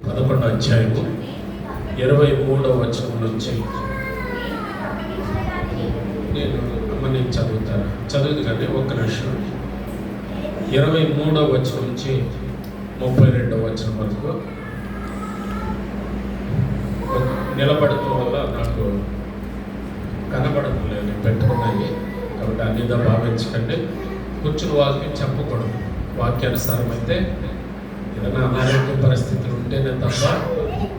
11వ అధ్యాయము 23వ వచనం నుంచి నేను చదువుతాను కానీ ఒక్క నిమిషం. 23వ వచనం నుంచి 32వ వచనం వరకు నిలబడటం వల్ల నాకు కనబడటం లేదు, పెట్టుకున్నాయి కాబట్టి అన్నిదా భావించకండి. కూర్చుని వాక్యం చెప్పకూడదు. వాక్యానుసారం అయితే ఏదైనా అనారోగ్య పరిస్థితులు ఉంటేనే తప్ప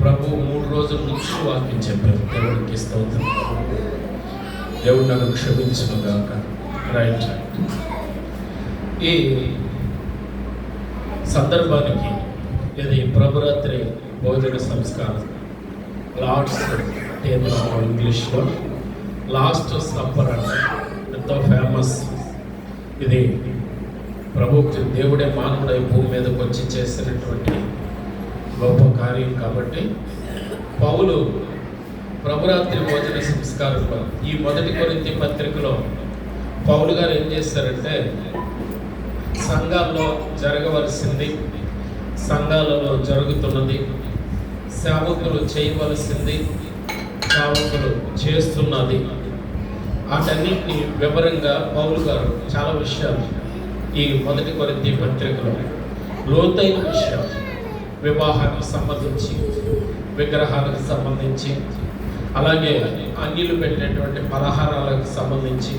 ప్రభు 3 రోజుల నుంచి వాక్యం చెప్పారు. దేవుడికి స్తోత్రం. దేవుడు నన్ను క్షమించును గాక. రైట్. ఈ సందర్భానికి ఇది ప్రభురాత్రి భోజన సంస్కారం, లార్డ్స్ టేబుల్ ఇంగ్లీష్లో లాస్ట్ సప్పర్ అంటే ఎంతో ఫేమస్. ఇది ప్రభుకి దేవుడే మానవుడై భూమి మీదకి వచ్చి చేసినటువంటి గొప్ప కార్యం. కాబట్టి పౌలు ప్రభురాత్రి భోజన సంస్కారంలో ఈ 1 కొరింథీ పత్రికలో పౌలు గారు ఏం చేశారంటే, సంఘాల్లో జరగవలసింది, సంఘాలలో జరుగుతున్నది, సేవకులు చేయవలసింది, సేవకులు చేస్తున్నది, వాటన్నిటిని వివరంగా పౌలు గారు చాలా విషయాలు ఈ 1 కొరింథీ పత్రికలో లోతైన విషయాలు, వివాహానికి సంబంధించి, విగ్రహాలకు సంబంధించి, అలాగే అన్యులు పెట్టినటువంటి పలహారాలకు సంబంధించి,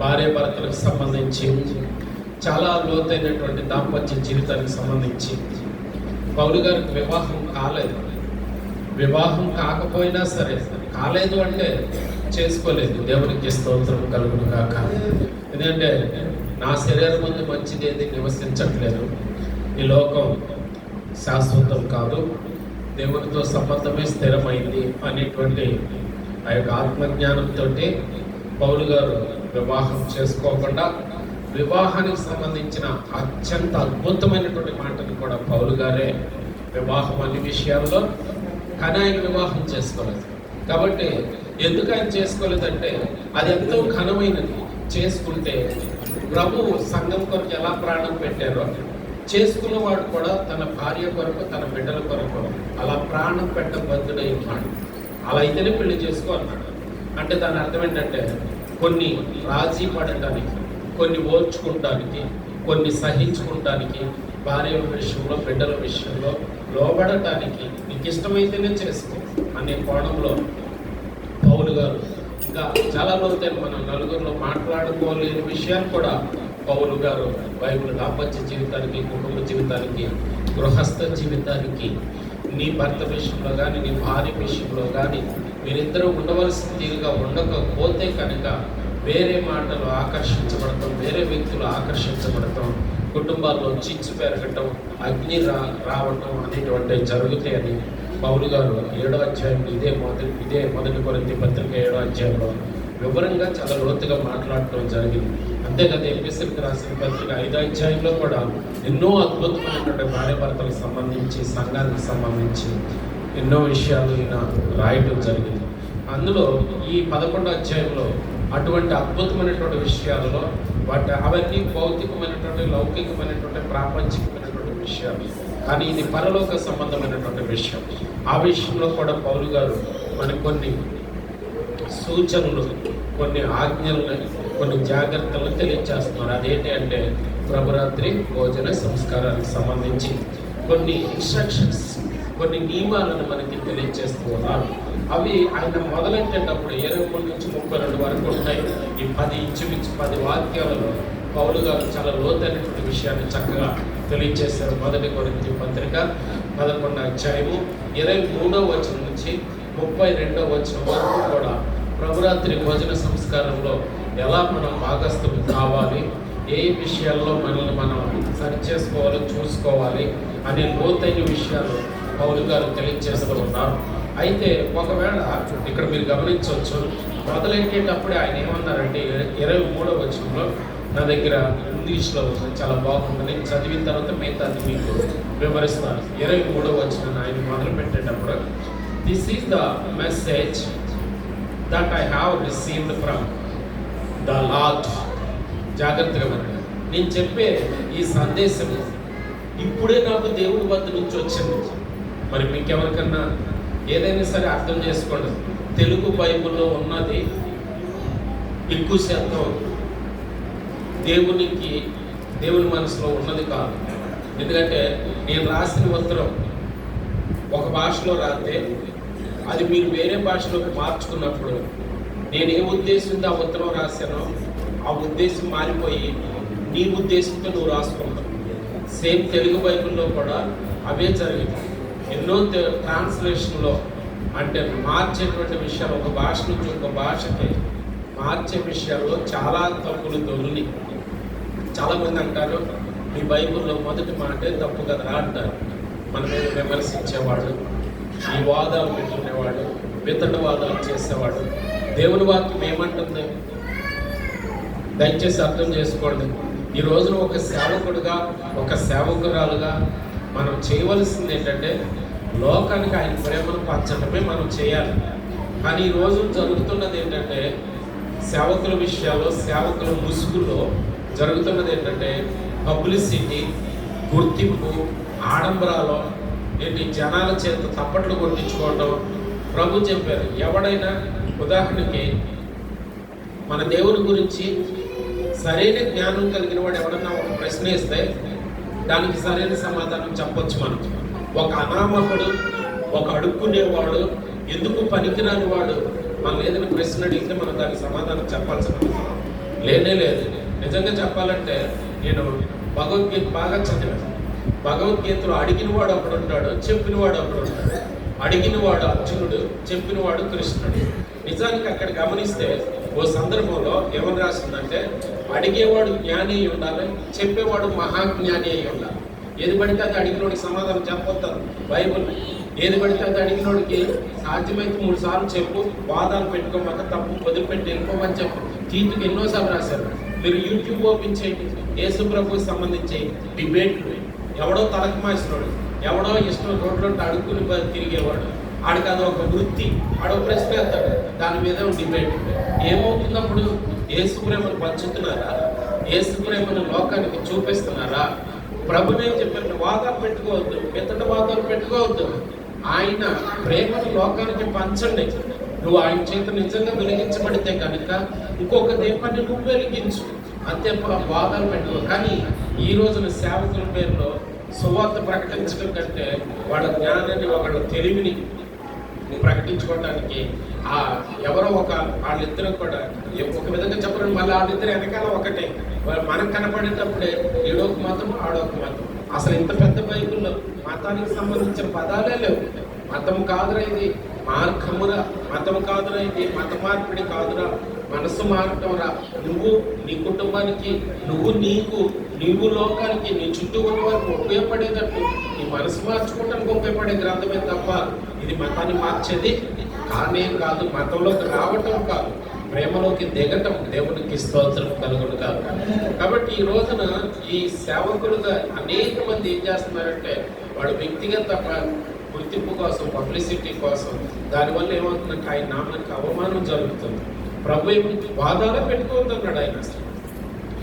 భార్యాభర్తలకు సంబంధించి, చాలా లోతైనటువంటి దాంపత్య జీవితానికి సంబంధించి. పౌలు గారికి వివాహం కాలేదు. వివాహం కాకపోయినా సరే, కాలేదు అంటే చేసుకోలేదు. దేవునికి స్తోత్రం కలుగును గాక. ఎందుకంటే నా శరీరం ముందు మంచిది ఏది నివసించట్లేదు. ఈ లోకం శాశ్వతం కాదు, దేవునితో సంబంధమే స్థిరమైంది అనేటువంటి ఆ యొక్క ఆత్మజ్ఞానంతో పౌలు గారు వివాహం చేసుకోకుండా వివాహానికి సంబంధించిన అత్యంత అద్భుతమైనటువంటి మాటను కూడా పౌలు గారే వివాహం అన్ని విషయాల్లో, కానీ ఆయన వివాహం చేసుకోలేదు. కాబట్టి ఎందుకు ఆయన చేసుకోలేదంటే అది ఎంతో ఘనమైనది. చేసుకుంటే ప్రభు సంఘం కొరకు ఎలా ప్రాణం పెట్టారో చేసుకున్నవాడు కూడా తన భార్య కొరకు, తన బిడ్డల కొరకు అలా ప్రాణం పెట్టబద్దుడై ఉన్నాడు. అలా అయితేనే పెళ్లి చేసుకో అన్నాడు. అంటే దాని అర్థం ఏంటంటే కొన్ని రాజీ పడటానికి, కొన్ని ఓర్చుకుంటానికి, కొన్ని సహించుకుంటానికి, భార్య విషయంలో, బిడ్డల విషయంలో లోబడటానికి నీకు ఇష్టమైతేనే చేసుకో అనే కోణంలో పౌలు గారు ఇంకా చాలా లోతైన మనం నలుగురిలో మాట్లాడుకోలేని విషయాలు కూడా పౌలు గారు బైబిల్ దాంపత్య జీవితానికి, కుటుంబ జీవితానికి, గృహస్థ జీవితానికి, నీ భర్త విషయంలో కానీ, నీ భార్య విషయంలో కానీ మీరిద్దరూ ఉండవలసిన తీరుగా ఉండకపోతే కనుక వేరే మాటలు ఆకర్షించబడటం, వేరే వ్యక్తులు ఆకర్షించబడటం, కుటుంబాల్లో చిచ్చు పెరగటం, అగ్ని రావటం అనేటువంటివి జరుగుతాయని పౌలు గారు 7వ అధ్యాయం ఇదే 1 కొరింథీ పత్రిక 7వ అధ్యాయంలో వివరంగా చాలా లోతుగా మాట్లాడటం జరిగింది. అంతేకాదు ఎఫెసీయులకు రాసిన పత్రిక 5వ అధ్యాయంలో కూడా ఎన్నో అద్భుతమైనటువంటి భార్యాభర్తలకు సంబంధించి, సంఘానికి సంబంధించి ఎన్నో విషయాలు ఈయన రాయటం జరిగింది. అందులో ఈ 11వ అధ్యాయంలో అటువంటి అద్భుతమైనటువంటి విషయాలలో అవన్నీ భౌతికమైనటువంటి, లౌకికమైనటువంటి, ప్రాపంచికమైనటువంటి విషయాలు. కానీ ఇది పరలోక సంబంధమైనటువంటి విషయం. ఆ విషయంలో కూడా పౌలు గారు మనకు కొన్ని సూచనలు, కొన్ని ఆజ్ఞలను, కొన్ని జాగ్రత్తలను తెలియజేస్తున్నారు. అదేంటి అంటే ప్రభురాత్రి భోజన సంస్కారానికి సంబంధించి కొన్ని ఇన్స్ట్రక్షన్స్, కొన్ని నియమాలను మనకి తెలియజేస్తూ ఉన్నారు. అవి ఆయన మొదలెట్టేటప్పుడు 23 నుంచి 32 వరకు ఉంటాయి. ఈ 10 వాక్యాలలో పౌలు గారు చాలా లోతైనటువంటి విషయాన్ని చక్కగా తెలియజేశారు. 1 కొరింథీ పత్రిక 11వ అధ్యాయము 23వ వచనం నుంచి 32వ వచనం వరకు కూడా ప్రభురాత్రి భోజన సంస్కారంలో ఎలా మనం భాగస్థులు కావాలి, ఏ విషయాల్లో మనల్ని మనం సరి చేసుకోవాలి, చూసుకోవాలి అనే లోతైన విషయాలు పౌలు గారు తెలియజేస్తూ ఉన్నారు. అయితే ఒకవేళ ఇక్కడ మీరు గమనించవచ్చు, మొదలెట్టేటప్పుడే ఆయన ఏమన్నారంటే 23వ వచనంలో, నా దగ్గర ఇంగ్లీష్లో చాలా బాగుంటుంది, చదివిన తర్వాత మిగతాది మీకు వివరిస్తాను. 23వ వచనం ఆయన మొదలు పెట్టేటప్పుడు, this is the message that I have received from the lord. జాగ్రత్తగా వినండి. నేను చెప్పే ఈ సందేశం ఇప్పుడే నాకు దేవుడి వద్ద నుంచి వచ్చింది. మరి మీకెవరికన్నా ఏదైనా సరే అర్థం చేసుకోండి, తెలుగు బైబిల్లో ఉన్నది ఎక్కువ శాతం దేవుని మనసులో ఉన్నది కాదు. ఎందుకంటే నేను రాసిన ఉత్తరం ఒక భాషలో రాస్తే అది మీరు వేరే భాషలోకి మార్చుకున్నప్పుడు నేను ఏ ఉద్దేశంతో ఆ ఉత్తరం రాశానో ఆ ఉద్దేశం మారిపోయి నీ ఉద్దేశంతో నువ్వు రాసుకుంటావు. సేమ్ తెలుగు బైబిల్లో కూడా అవే జరిగింది. ఎన్నో ట్రాన్స్లేషన్లో అంటే మార్చేటువంటి విషయాలు, ఒక భాష నుంచి ఒక భాషకి మార్చే విషయాల్లో చాలా తప్పులు దొరుకుని. చాలామంది అంటారు మీ బైబిల్లో మొదటి మాటే తప్పు కదరా అంటారు. మన మీద విమర్శించేవాడు, ఈ వాదాలు పెట్టుకునేవాడు, వితండ వాదాలు చేసేవాడు. దేవుని వాక్యం ఏమంటుంది దయచేసి అర్థం చేసుకోండి. ఈ రోజున ఒక సేవకుడుగా, ఒక సేవకురాలుగా మనం చేయవలసింది ఏంటంటే లోకానికి ఆయన ప్రేమను పంచడమే మనం చేయాలి. కానీ ఈ రోజు జరుగుతున్నది ఏంటంటే సేవకుల విషయాల్లో, సేవకుల ముసుగులో జరుగుతున్నది ఏంటంటే పబ్లిసిటీ, గుర్తింపు, ఆడంబరాలు, ఏంటి జనాల చేత తప్పట్లు కొట్టించుకోవటం. ప్రభు చెప్పారు, ఎవడైనా ఉదాహరణకి మన దేవుని గురించి సరైన జ్ఞానం కలిగిన వాడు ఎవడన్నా ఒక ప్రశ్న వేస్తే దానికి సరైన సమాధానం చెప్పొచ్చు. మనం ఒక అనామకుడు, ఒక అడుక్కునేవాడు, ఎందుకు పనికిరాని వాడు మనం ఏదైనా ప్రశ్న అడిగితే మనం దానికి సమాధానం చెప్పాల్సిన అవసరం లేనే లేదు. నిజంగా చెప్పాలంటే నేను భగవద్గీత బాగా చదివాను. భగవద్గీతలో అడిగినవాడు ఒకడు ఉంటాడు, చెప్పినవాడు ఒకడు ఉంటాడు. అడిగినవాడు అర్జునుడు, చెప్పినవాడు కృష్ణుడు. నిజానికి అక్కడ గమనిస్తే ఓ సందర్భంలో ఏమని రాసిందంటే అడిగేవాడు జ్ఞాని అయి ఉండాలి, చెప్పేవాడు మహాజ్ఞాని అయి ఉండాలి. ఏది పడితే అది అడిగినోడికి సమాధానం చెప్పొద్దు బైబుల్. ఏది పడితే అది అడిగినోడికి సాధ్యమైతే 3 సార్లు చెప్పు, వాదాలు పెట్టుకోమాక తప్పు వదిలిపెట్టి వెళ్ళిపోమని చెప్పు. తీతుకు ఎన్నోసార్లు రాశారు. మీరు యూట్యూబ్ ఓపెన్ చేయండి, యేసు ప్రభుకి సంబంధించి డిబేట్లు. ఎవడో తలకు మాసినోడు, ఎవడో ఇష్టం రోడ్లో అడుక్కుని తిరిగేవాడు, ఆడికి అది ఒక వృత్తి, ఆడో ప్రశ్న వేస్తాడు, దాని మీద డిబేట్. ఏమవుతున్నప్పుడు యేసు ప్రేమను పంచుతున్నారా? యేసు ప్రేమను లోకానికి చూపిస్తున్నారా? ప్రభునే చెప్పిన వాదాలు పెట్టుకోవద్దు, పెద్దల వాదాలు పెట్టుకోవద్దు. ఆయన ప్రేమను లోకానికి పంచండి. నువ్వు ఆయన చేత నిజంగా వెలిగించబడితే కనుక ఇంకొక దీపాన్ని నువ్వు వెలిగించు, అంతే. వాదాలు పెట్టుకో. కానీ ఈ రోజున సేవకుల పేరులో సువార్త ప్రకటించడం కంటే వాళ్ళ జ్ఞానాన్ని, వాళ్ళ తెలివిని ప్రకటించుకోవడానికి ఎవరో వాళ్ళిద్దరు కూడా ఒక విధంగా చెప్పడం, మళ్ళీ వాళ్ళిద్దరు వెనకాల ఒకటే. మనకు కనపడేటప్పుడే ఏడొక మతం, ఆడొక మతం. అసలు ఇంత పెద్ద బైబిల్లో మతానికి సంబంధించిన పదాలే లేవు. మతం కాదురా ఇది, మార్గమురా. మతం కాదురా ఇది, మత మార్పిడి కాదురా, మనసు మార్గం రా. నువ్వు నీ కుటుంబానికి, నీవు లోకానికి, నీ చుట్టూ ఉన్న వారికి ఉపయోగపడేటట్టు నీ మనసు మార్చుకోవడానికి ఉపయోగపడే గ్రంథమే తప్ప ఇది మతాన్ని మార్చేది కానే కాదు. మతంలోకి రావటం కాదు, ప్రేమలోకి దిగటం. దేవునికి స్తోత్రం కలుగును కాదు. కాబట్టి ఈ రోజున ఈ సేవకులుగా అనేక మంది ఏం చేస్తున్నారంటే వాడు వ్యక్తిగత గుర్తింపు కోసం, పబ్లిసిటీ కోసం, దానివల్ల ఏమవుతుందంటే ఆయన నామానికి అవమానం జరుగుతుంది. ప్రభు వాదాలు పెట్టుకోవద్దన్నాడు ఆయన.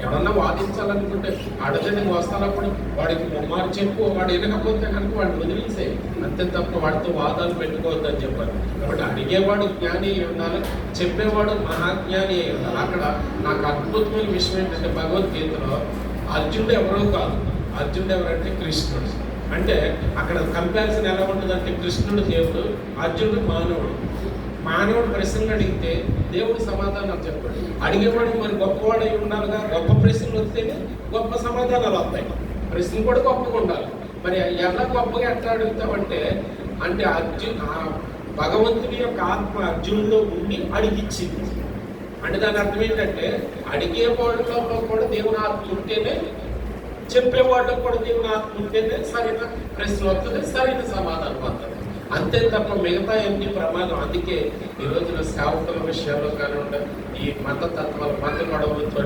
ఎవరన్నా వాదించాలనుకుంటే ఆడదానికి వస్తానప్పుడు వాడికి ముమ్మారు చెప్పు, వాడు వినకపోతే కనుక వాడిని వదిలేసే, అంతే తప్ప వాడితో వాదాలు పెట్టుకోవద్దని చెప్పారు. కాబట్టి అడిగేవాడు జ్ఞాని అయి ఉండాలి, చెప్పేవాడు మహాజ్ఞాని అయి ఉండాలి. అక్కడ నాకు అద్భుతమైన విషయం ఏంటంటే భగవద్గీతలో అర్జునుడు ఎవరో కాదు, అర్జునుడు ఎవరంటే కృష్ణుడు. అంటే అక్కడ కంపారిజన్ ఎలా ఉంటుందంటే కృష్ణుడు దేవుడు, అర్జునుడు మానవుడు. మానవుడు ప్రశ్నలు అడిగితే దేవుడు సమాధానం చెప్పాడు. అడిగేవాడు మరి గొప్పవాడు అయి ఉండాలిగా. గొప్ప ప్రశ్నలు వస్తేనే గొప్ప సమాధానాలు వస్తాయి. ప్రశ్నలు కూడా గొప్పగా ఉండాలి. మరి ఎలా గొప్పగా ఎట్లా అడుగుతామంటే అంటే భగవంతుని యొక్క ఆత్మ అర్జునుల్లో ఉండి అడిగిచ్చింది. అంటే దాని అర్థం ఏంటంటే అడిగేవాళ్ళలో కూడా దేవుని ఆత్మ ఉంటేనే, చెప్పేవాళ్ళలో కూడా దేవుని ఆత్మ ఉంటేనే సరైన ప్రశ్న వస్తుంది, సరైన సమాధానం వస్తుంది. అంతే తప్ప మిగతా ఎన్ని ప్రమాదం. అందుకే ఈ రోజున సేవకుల విషయాల్లో కానివ్వండి, ఈ మత తత్వాలు, మత గొడవలతో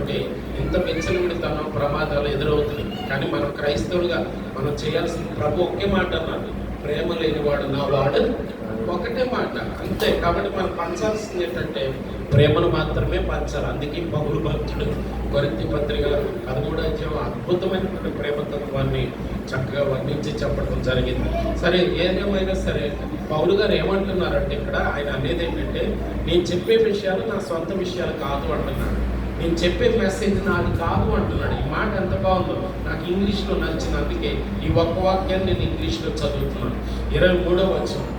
ఇంత విచ్చలవిడితనం, ప్రమాదాలు ఎదురవుతుంది. కానీ మనం క్రైస్తవులుగా మనం చేయాల్సిన ప్రభు ఒకే మాట అన్నాడు, ప్రేమ లేనివాడు నా వాడు ఒకటే మాట అంతే. కాబట్టి మనం పంచాల్సింది ఏంటంటే ప్రేమను మాత్రమే పంచాలి. అందుకే పౌలు భక్తుడు కొరింథీ పత్రిక 13వ అధ్యాయం అద్భుతమైనటువంటి ప్రేమతత్వాన్ని చక్కగా వర్ణించి చెప్పడం జరిగింది. సరే, ఏదేమైనా సరే పౌలు గారు ఏమంటున్నారంటే ఇక్కడ ఆయన అనేది ఏంటంటే, నేను చెప్పే విషయాలు నా సొంత విషయాలు కాదు అంటున్నాడు. నేను చెప్పే మెసేజ్ నాది కాదు అంటున్నాడు. ఈ మాట ఎంత బాగుందో నాకు ఇంగ్లీష్లో నచ్చినందుకే ఈ ఒక్క వాక్యాన్ని నేను ఇంగ్లీష్లో చదువుతున్నాను. 23వ వచనం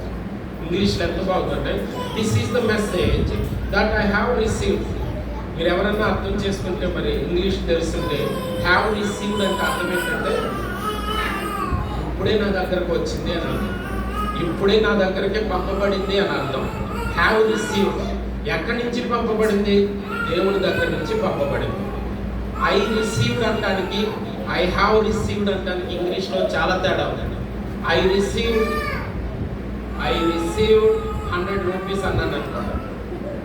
ఇంగ్లీష్లో ఎంత బాగుందంటే, this is the message that I have received. మీరు ఎవరన్నా అర్థం చేసుకుంటే, మరి ఇంగ్లీష్ తెలుసుంటే హ్యావ్ రిసీవ్డ్ అంటే అర్థం ఏంటంటే ఇప్పుడే నా దగ్గరకు వచ్చింది అని అర్థం, ఇప్పుడే నా దగ్గరకే పంపబడింది అని అర్థం. హ్యావ్ రిసీవ్డ్ ఎక్కడి నుంచి పంపబడింది? దేవుని దగ్గర నుంచి పంపబడింది. ఐ రిసీవ్డ్ అంటానికి ఐ హ్యావ్ రిసీవ్డ్ అంటానికి ఇంగ్లీష్లో చాలా తేడా ఉంది. ఐ రిసీవ్డ్ 100 రూపీస్ అన్నాను అనుకోండి,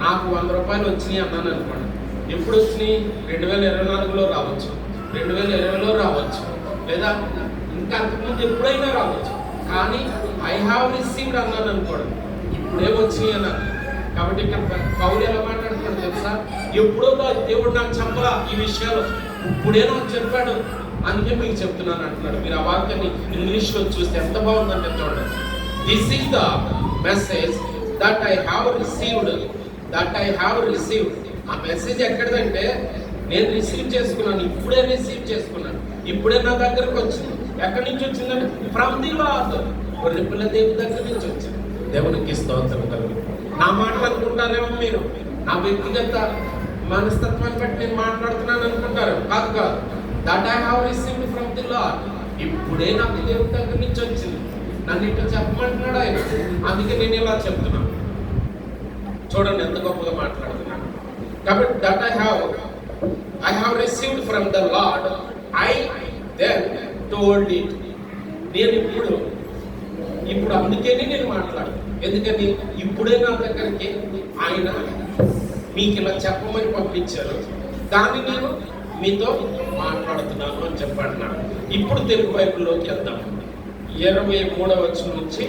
నాకు 100 రూపాయలు వచ్చినాయి అన్నాను అనుకోండి. ఎప్పుడు వచ్చినాయి? 2024లో రావచ్చు, 2020లో రావచ్చు, లేదా ఇంకా అంతకుముందు ఎప్పుడైనా రావచ్చు. కానీ ఐ హ్యావ్ రిసీవ్డ్ అన్నాను అనుకోండి, ఇప్పుడే వచ్చినాయి అన్నాను. కాబట్టి ఇక్కడ పౌలు ఎలా మాట్లాడుతున్నాడు తెలుసా? ఎప్పుడో దేవుడు నాకు చెప్పలా ఈ విషయాలు, ఇప్పుడే నాకు చెప్పాడు, అందుకే మీకు చెప్తున్నాను అంటున్నాడు. మీరు ఆ వాక్యాన్ని ఇంగ్లీష్లో చూస్తే ఎంత బాగుందంటే చూడండి. This is the message that I have received. ఆ మెసేజ్ ఎక్కడిదంటే నేను రిసీవ్ చేసుకున్నాను, ఇప్పుడే రిసీవ్ చేసుకున్నాను, ఇప్పుడే నా దగ్గరకు వచ్చింది. ఎక్కడి నుంచి వచ్చిందంటే ఫ్రమ్ ది లార్డ్, గొర్రెపిల్ల దేవుని దగ్గర నుంచి వచ్చింది. దేవునికి స్తోత్రం కలుగు. నా మాటలు అనుకుంటారేమో మీరు, నా వ్యక్తిగత మనస్తత్వాన్ని బట్టి నేను మాట్లాడుతున్నాను అనుకుంటారు. కాదు కాదు. That I have received from the lord, ఇప్పుడే నాకు దేవుని దగ్గర నుంచి వచ్చింది. నన్ను ఇట్లా చెప్పమంటున్నాడు ఆయన, అందుకే నేను ఇలా చెప్తున్నాను. చూడండి ఎంత గొప్పగా మాట్లాడుతున్నాను. కాబట్టి that I have received from the lord, I then told it. నేను ఇప్పుడు అందుకనే నేను మాట్లాడు. ఎందుకని? ఇప్పుడే నా దగ్గరికి ఆయన మీకు ఇలా చెప్పమని పంపించారు, దాన్ని నేను మీతో మాట్లాడుతున్నాను అని చెప్పంటున్నాను. ఇప్పుడు తెలుగు బైబిల్లోకి వెళ్దాం. 23వ వచనం నుంచి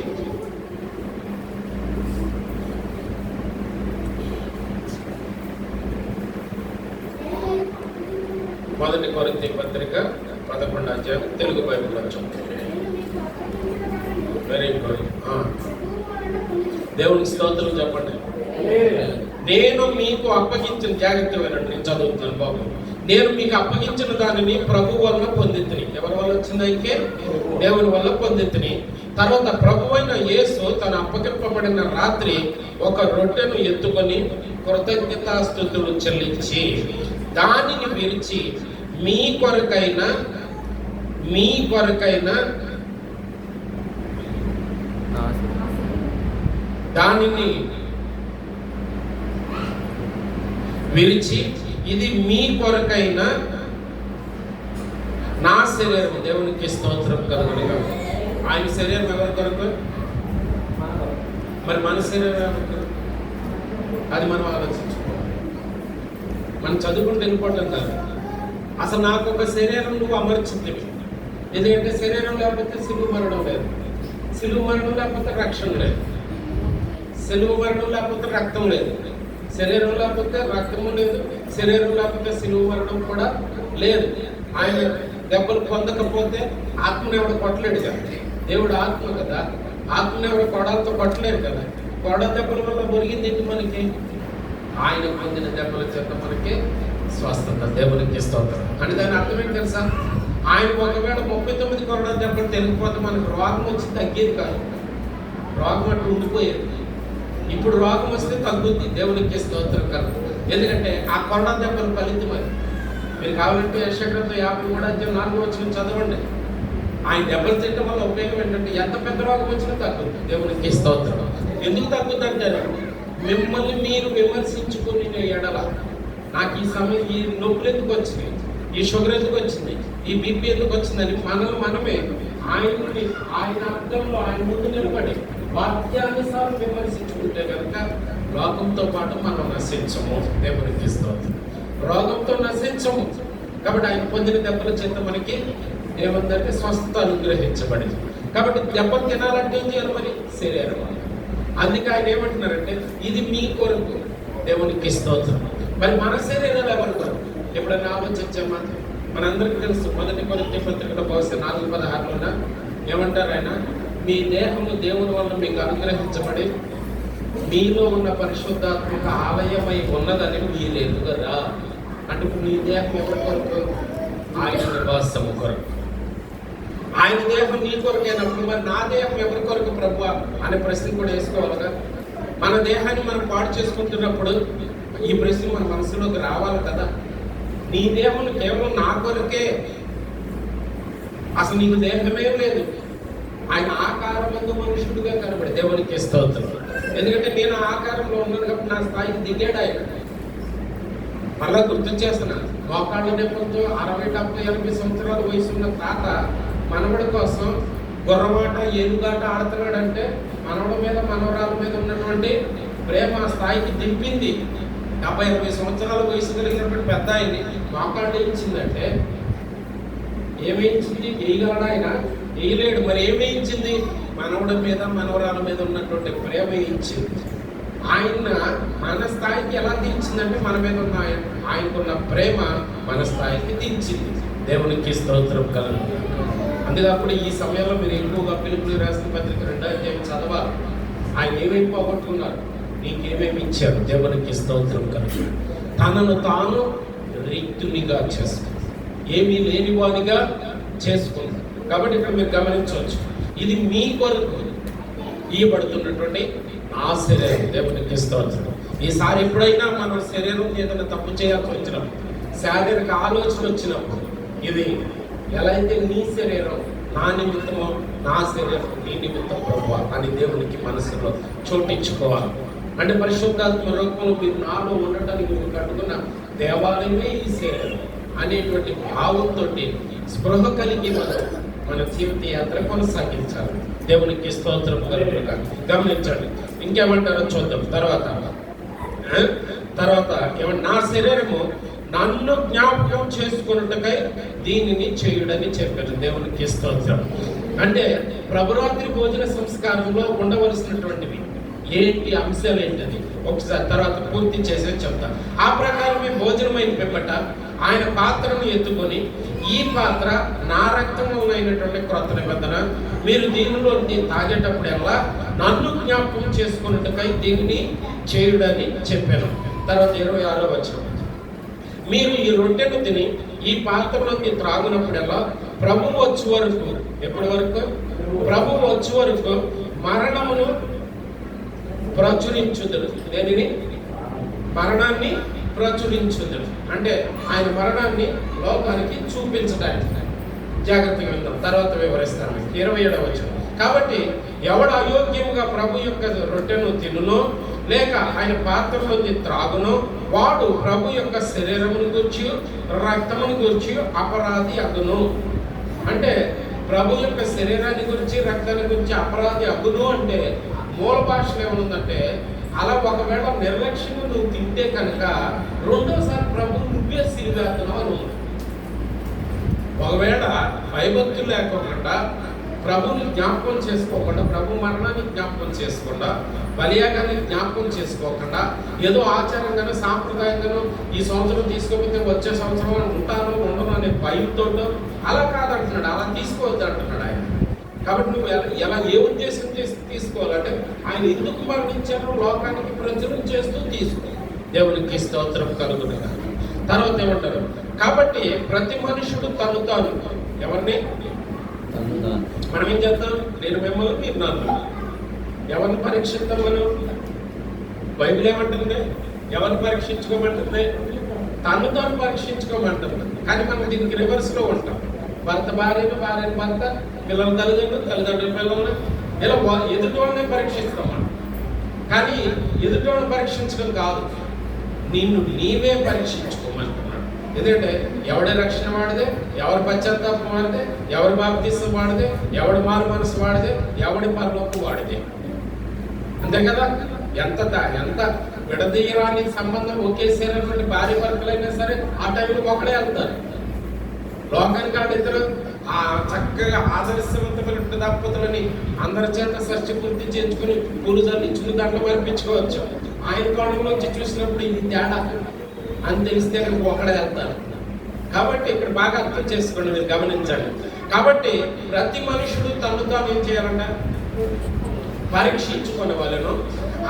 1 కొరింథీ పత్రిక 11వ అధ్యాయం తెలుగు బైబిల్లో చదువుతుంది. Very good. దేవుని స్తోత్రం చెప్పండి. నేను మీకు అప్పగించిన, జాగ్రత్త వినండి, నేను చదువుతున్నాను బాబు. నేను మీకు అప్పగించిన దానిని ప్రభు వల్ల పొందితిని. ఎవరి వల్ల వచ్చిందంటే దేవుని వల్ల పొందితిని. తర్వాత ప్రభువైన యేసు తను అప్పగింపబడిన రాత్రి ఒక రొట్టెను ఎత్తుకొని కృతజ్ఞతాస్తుతులు చెల్లించి దానిని విరిచి మీ కొరకైన దానిని విరిచి, ఇది మీ కొరకైన నా శరీరం. దేవునికి స్తోత్రం కలుగునిగా. ఆయన శరీరం ఎవరి కొరకు? మరి మన శరీరం ఎవరికి? అది మనం ఆలోచించుకోవాలి. మనం చదువుకుంటూ వెళ్ళిపోవటం కాదు. అసలు నాకు ఒక శరీరం నువ్వు అమర్చింది. ఎందుకంటే శరీరం లేకపోతే సిలువ మరణం లేదు, సిలువ మరణం లేకపోతే రక్షణ లేదు, సిలువ మరణం లేకపోతే రక్తం లేదు, శరీరం లేకపోతే రక్తము లేదు, శరీరం లేకపోతే సిలువ మరణం కూడా లేదు. ఆయన దెబ్బలు పొందకపోతే ఆత్మను ఎవడు కొట్టలేడు కదా. దేవుడు ఆత్మ కదా, ఆత్మను ఎవడు కొడాలతో కొట్టలేడు కదా. కొడ దెబ్బల వల్ల మురిగింది మనకి, ఆయన పొందిన దెబ్బల చేత మనకి స్వస్థత. దేవునికి స్తోత్రం. అని దాని అర్థం ఏంటి తెలుసా? ఆయన ఒకవేళ 39 కొరడా దెబ్బలు తెలియకపోతే మనకు రోగం వచ్చి తగ్గేది కాదు, రోగం అట్టు ఉండిపోయేది. ఇప్పుడు రోగం వస్తే తగ్గుద్ది. దేవునికి స్తోత్రం కలుగు. ఎందుకంటే ఆ కొరడా దెబ్బలు ఫలితమని. మీరు కావాలంటే యెషయా 53:4 వచనం చదవండి. ఆయన దెబ్బలు తినడం వల్ల ఉపయోగం ఏంటంటే ఎంత పెద్ద రోగం వచ్చినా తగ్గుద్ది. దేవునికి స్తోత్రం. ఎందుకు తగ్గుద్ది అంటారు? మిమ్మల్ని మీరు విమర్శించుకుని ఎడల, నాకు ఈ సమయం ఈ నొప్పులు ఎందుకు వచ్చినాయి, ఈ షుగర్ ఎందుకు వచ్చింది, ఈ బీపీ ఎందుకు వచ్చిందని మనమే ఆయన అర్థంలో ఆయన ముందు నిలబడి వాక్యానుసారం విమర్శించుకుంటే కనుక రోగంతో పాటు మనం నశించము. దేవునికి స్తోత్రం. రోగంతో నశించము. కాబట్టి ఆయన పొందిన దెబ్బల చేత మనకి ఏమందంటే స్వస్థత అనుగ్రహించబడింది. కాబట్టి దెబ్బ తినాలంటే ఏం చేయాలి? మరి శరీరం. అందుకే ఆయన ఏమంటున్నారంటే ఇది మీ కొరకు, దేవునికి స్తోత్రం. మరి మన శరీరాలు ఎవరి కొరకు? ఎప్పుడైనా ఆలోచించామా? మనందరికీ తెలుసు, 1 కొరింథీ పత్రికలో బహుశా 4:16లోన ఏమంటారు ఆయన, మీ దేహము దేవుని వల్ల మీకు అనుగ్రహించబడి మీలో ఉన్న పరిశుద్ధాత్మక ఆలయమై ఉన్నదని మీరేదు కదా. అంటే మీ దేహం ఎవరి కొరకు? ఆయన నివాసము కొరకు. ఆయన దేహం నీ కొరకైనప్పుడు మరి నా దేహం ఎవరి కొరకు ప్రభువా అనే ప్రశ్న కూడా వేసుకోవాలిగా. మన దేహాన్ని మనం పాడు చేసుకుంటున్నప్పుడు ఈ ప్రశ్న మన మనసులోకి రావాలి కదా. నీ దేహం కేవలం నా కొరకే, అసలు నీకు దేహమే లేదు. ఆయన ఆకారమందు మనుషుడుగా కనబడి, దేవునికి స్తోత్రం. ఎందుకంటే నేను ఆకారంలో ఉన్నాను కాబట్టి నా స్థాయికి దిగాడు ఆయన. మళ్ళా గుర్తు చేస్తున్నాను, మోకాళ్ళ నేపథ్యంతో 60, 70, 80 సంవత్సరాల వయసు ఉన్న తాత మనవడి కోసం గుర్రమాట ఏనుగాట ఆడుతున్నాడంటే మనవడి మీద మనవరాల మీద ఉన్నటువంటి ప్రేమ ఆ స్థాయికి దింపింది. 70, 80 సంవత్సరాల వయసు కలిగినటువంటి పెద్ద ఆయన్ని మోకాళ్ళు వేయించిందంటే ఏమేయించింది? వేయగలడా ఆయన? వేయలేడు. మరి ఏమేయించింది? మనవడి మీద మనవరాల మీద ఉన్నటువంటి ప్రేమ వేయించింది. ఆయన మన స్థాయికి ఎలా దించిందంటే మన మీద ఉన్న ఆయనకున్న ప్రేమ మన స్థాయికి దించింది. దేవునికి స్తోత్రం కలుగుతుంది. అందుకప్పుడు ఈ సమయంలో మీరు ఎక్కువగా పిలుపులు రాసిన పత్రిక 2వ అధ్యాయం చదవాలి. ఆయన ఏమేమి పోగొట్టుకున్నారు, నీకేమేమి ఇచ్చారు. దేవునికి స్తోత్రం కలుగుతుంది. తనను తాను రిక్తునిగా చేసుకుంది, ఏమీ లేనివానిగా చేసుకుంది. కాబట్టి ఇక్కడ మీరు గమనించవచ్చు, ఇది మీ కొరకు ఇవ్వబడుతున్నటువంటి ఆ శరీరం. దేవునికి స్తోత్రం. ఈసారి ఎప్పుడైనా మన శరీరం ఏదైనా తప్పు చేయాల్సి వచ్చినప్పుడు, శారీరక ఆలోచన వచ్చినప్పుడు, ఇది ఎలా అయితే నీ శరీరం నా నిమిత్తమో నా శరీరం నీ నిమిత్తం ప్రభువా అని దేవునికి మనసులో చోటించుకోవాలి. అంటే పరిశుద్ధాత్మ రూపంలో మీరు నాలో ఉండటానికి మీరు కట్టుకున్న దేవాలయమే ఈ శరీరం అనేటువంటి భావంతో స్పృహ కలిగి మన జీవిత యాత్ర కొనసాగించాలి. దేవునికి స్తోత్రం కలుగుగా. గమనించండి, ఇంకేమంటారో చూద్దాం. తర్వాత ఏమంటే నా శరీరము నన్ను జ్ఞాపకం చేసుకున్నట్టుకై దీనిని చేయుడని చెప్పారు. దేవునికి స్తోత్రం. అంటే ప్రభురాత్రి భోజన సంస్కారంలో ఉండవలసినటువంటివి ఏంటి, అంశాలు ఏంటని ఒకసారి తర్వాత పూర్తి చేసేది చెప్తాను. ఆ ప్రకారమే భోజనమైన పిమ్మట ఆయన పాత్రను ఎత్తుకొని, ఈ పాత్ర నా రక్తంలో అయినటువంటి క్రొత్త నిబంధన, మీరు దీనిలో తాగేటప్పుడల్లా నన్ను జ్ఞాపకం చేసుకున్నట్టుకై దీనిని చేయుడని చెప్పాను. తర్వాత 26వ వచనం, మీరు ఈ రొట్టెను తిని ఈ పాత్రలోకి త్రాగునప్పుడల్లా ప్రభువు వచ్చే వరకు, ఎప్పటి వరకు? ప్రభువు వచ్చే వరకు మరణమును ప్రచురించుదురు. దేనిని? మరణాన్ని ప్రచురించుదురు. అంటే ఆయన మరణాన్ని లోకానికి చూపించడానికి. జాగ్రత్తగా విందాం, తర్వాత వివరిస్తాను. 27వ వచనం, కాబట్టి ఎవడు అయోగ్యముగా ప్రభు యొక్క రొట్టెను తినునో లేక ఆయన పాత్రలోకి త్రాగునో వాడు ప్రభు యొక్క శరీరమును గూర్చి రక్తమును గూర్చి అపరాధి అగును. అంటే ప్రభు యొక్క శరీరాన్ని గురించి రక్తాన్ని గురించి అపరాధి అగును అంటే మూల భాషలో ఏమనుందంటే, అలా ఒకవేళ నిర్లక్ష్యంగా నువ్వు తింటే కనుక రెండోసారి ప్రభు నువ్వే సిరివేస్తున్నావు అని ఉంది. ఒకవేళ భయభక్తులు లేకుండా ప్రభుని జ్ఞాపకం చేసుకోకుండా, ప్రభు మరణాన్ని జ్ఞాపకం చేసుకోకుండా, బలియాగాన్ని జ్ఞాపకం చేసుకోకుండా, ఏదో ఆచారంగానో సాంప్రదాయంగానో ఈ సంవత్సరం తీసుకోకపోతే వచ్చే సంవత్సరం ఉంటానో ఉండను అనే భయంతో అలా కాదంటున్నాడు. అలా తీసుకోవద్దు అంటున్నాడు ఆయన. కాబట్టి నువ్వు ఎలా ఏ ఉద్దేశం చేసి తీసుకోవాలంటే ఆయన ఎందుకు మరణించారో లోకానికి ప్రచురణ చేస్తూ తీసుకో. దేవునికి స్తోత్రం కలుగునగా. తర్వాత ఏమంటారు, కాబట్టి ప్రతి మనుషుడు తను తాను ఎవరిని మనం ఏం చేద్దాం, నేను మిమ్మల్ని మీరు నన్ను ఎవరిని పరీక్షిద్దాం? మనం బైబిల్ ఏమంటుంది? ఎవరిని పరీక్షించుకోమంటుంది? తను తాను పరీక్షించుకోమంటుంది. కానీ మనం దీనికి రివర్స్లో ఉంటాం. భర్త భార్యను, భార్యను భర్త, పిల్లల తల్లిదండ్రులు, తల్లిదండ్రుల పిల్లల్ని, ఇలా ఎదుటివాడిని పరీక్షిస్తాం మనం. కానీ ఎదుటివాడిని పరీక్షించడం కాదు, నిన్ను నీవే పరీక్షించుకోమంటున్నాడు. ఎందుకంటే ఎవడి రక్షణ వాడిదే, ఎవరి పశ్చాత్తాపం వాడిదే, ఎవరి బాప్తిసం వాడిదే, ఎవడి మారు మనసు వాడిదే, ఎవడి పరలోకం వాడిదే. అంతే కదా. ఎంత విడదీయరాని సంబంధం ఒకేసేనటువంటి భార్య భర్తలైనా సరే ఆ టైంలో ఒకడే వెళ్తారు. లోకానికి వాళ్ళిద్దరు ఆ చక్కగా ఆదర్శవంతమైన దంపతులని అందరి చేత షష్ఠి పూర్తి చేయించుకుని పూలు చల్లించుకుని దాంట్లో అర్పించుకోవచ్చు. ఆయన కోణంలోంచి చూసినప్పుడు ఇది తేడా అని తెలిస్తే కనుక ఒకడే వెళ్తారు. కాబట్టి ఇక్కడ బాగా అర్థం చేసుకోండి, మీరు గమనించండి. కాబట్టి ప్రతి మనుషుడు తను తాను ఏం చేయాలంట? పరీక్షించుకునే వాళ్ళను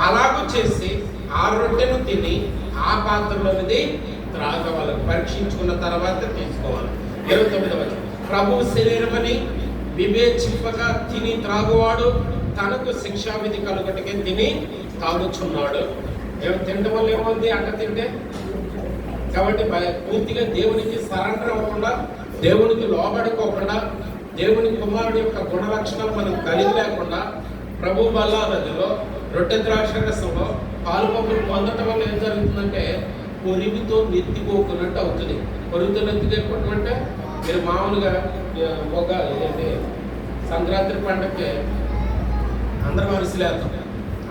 అలాగూ చేసి ఆ రొట్టెను తిని ఆ పాత్రలోనిది త్రాగవాళ్ళని పరీక్షించుకున్న తర్వాత తీసుకోవాలి. 29వ వచనం, ప్రభువు శరీరమని వివేచింపక తిని త్రాగువాడు తనకు శిక్షావిధి కలుగటకే తిని తాగుచున్నాడు. తినడం వల్ల ఏమవుతుంది? అట్ట తింటే. కాబట్టి పూర్తిగా దేవునికి సరెండర్ అవ్వకుండా, దేవునికి లోబడుకోకుండా, దేవుని కుమారుడి యొక్క గుణ లక్షణాలు మనం కలిగి లేకుండా ప్రభు బల్లానదిలో రొట్టె ద్రాక్షరసంలో పాలు పంపులు పొందటం వల్ల ఏం జరుగుతుందంటే పొరిగితో నెత్తిపోకున్నట్టు అవుతుంది. పొరుగుతో నెత్తిపోవటం అంటే మీరు మామూలుగా ఒక సంక్రాంతి పండగకి అందరం అరిసెలు వేస్తాం,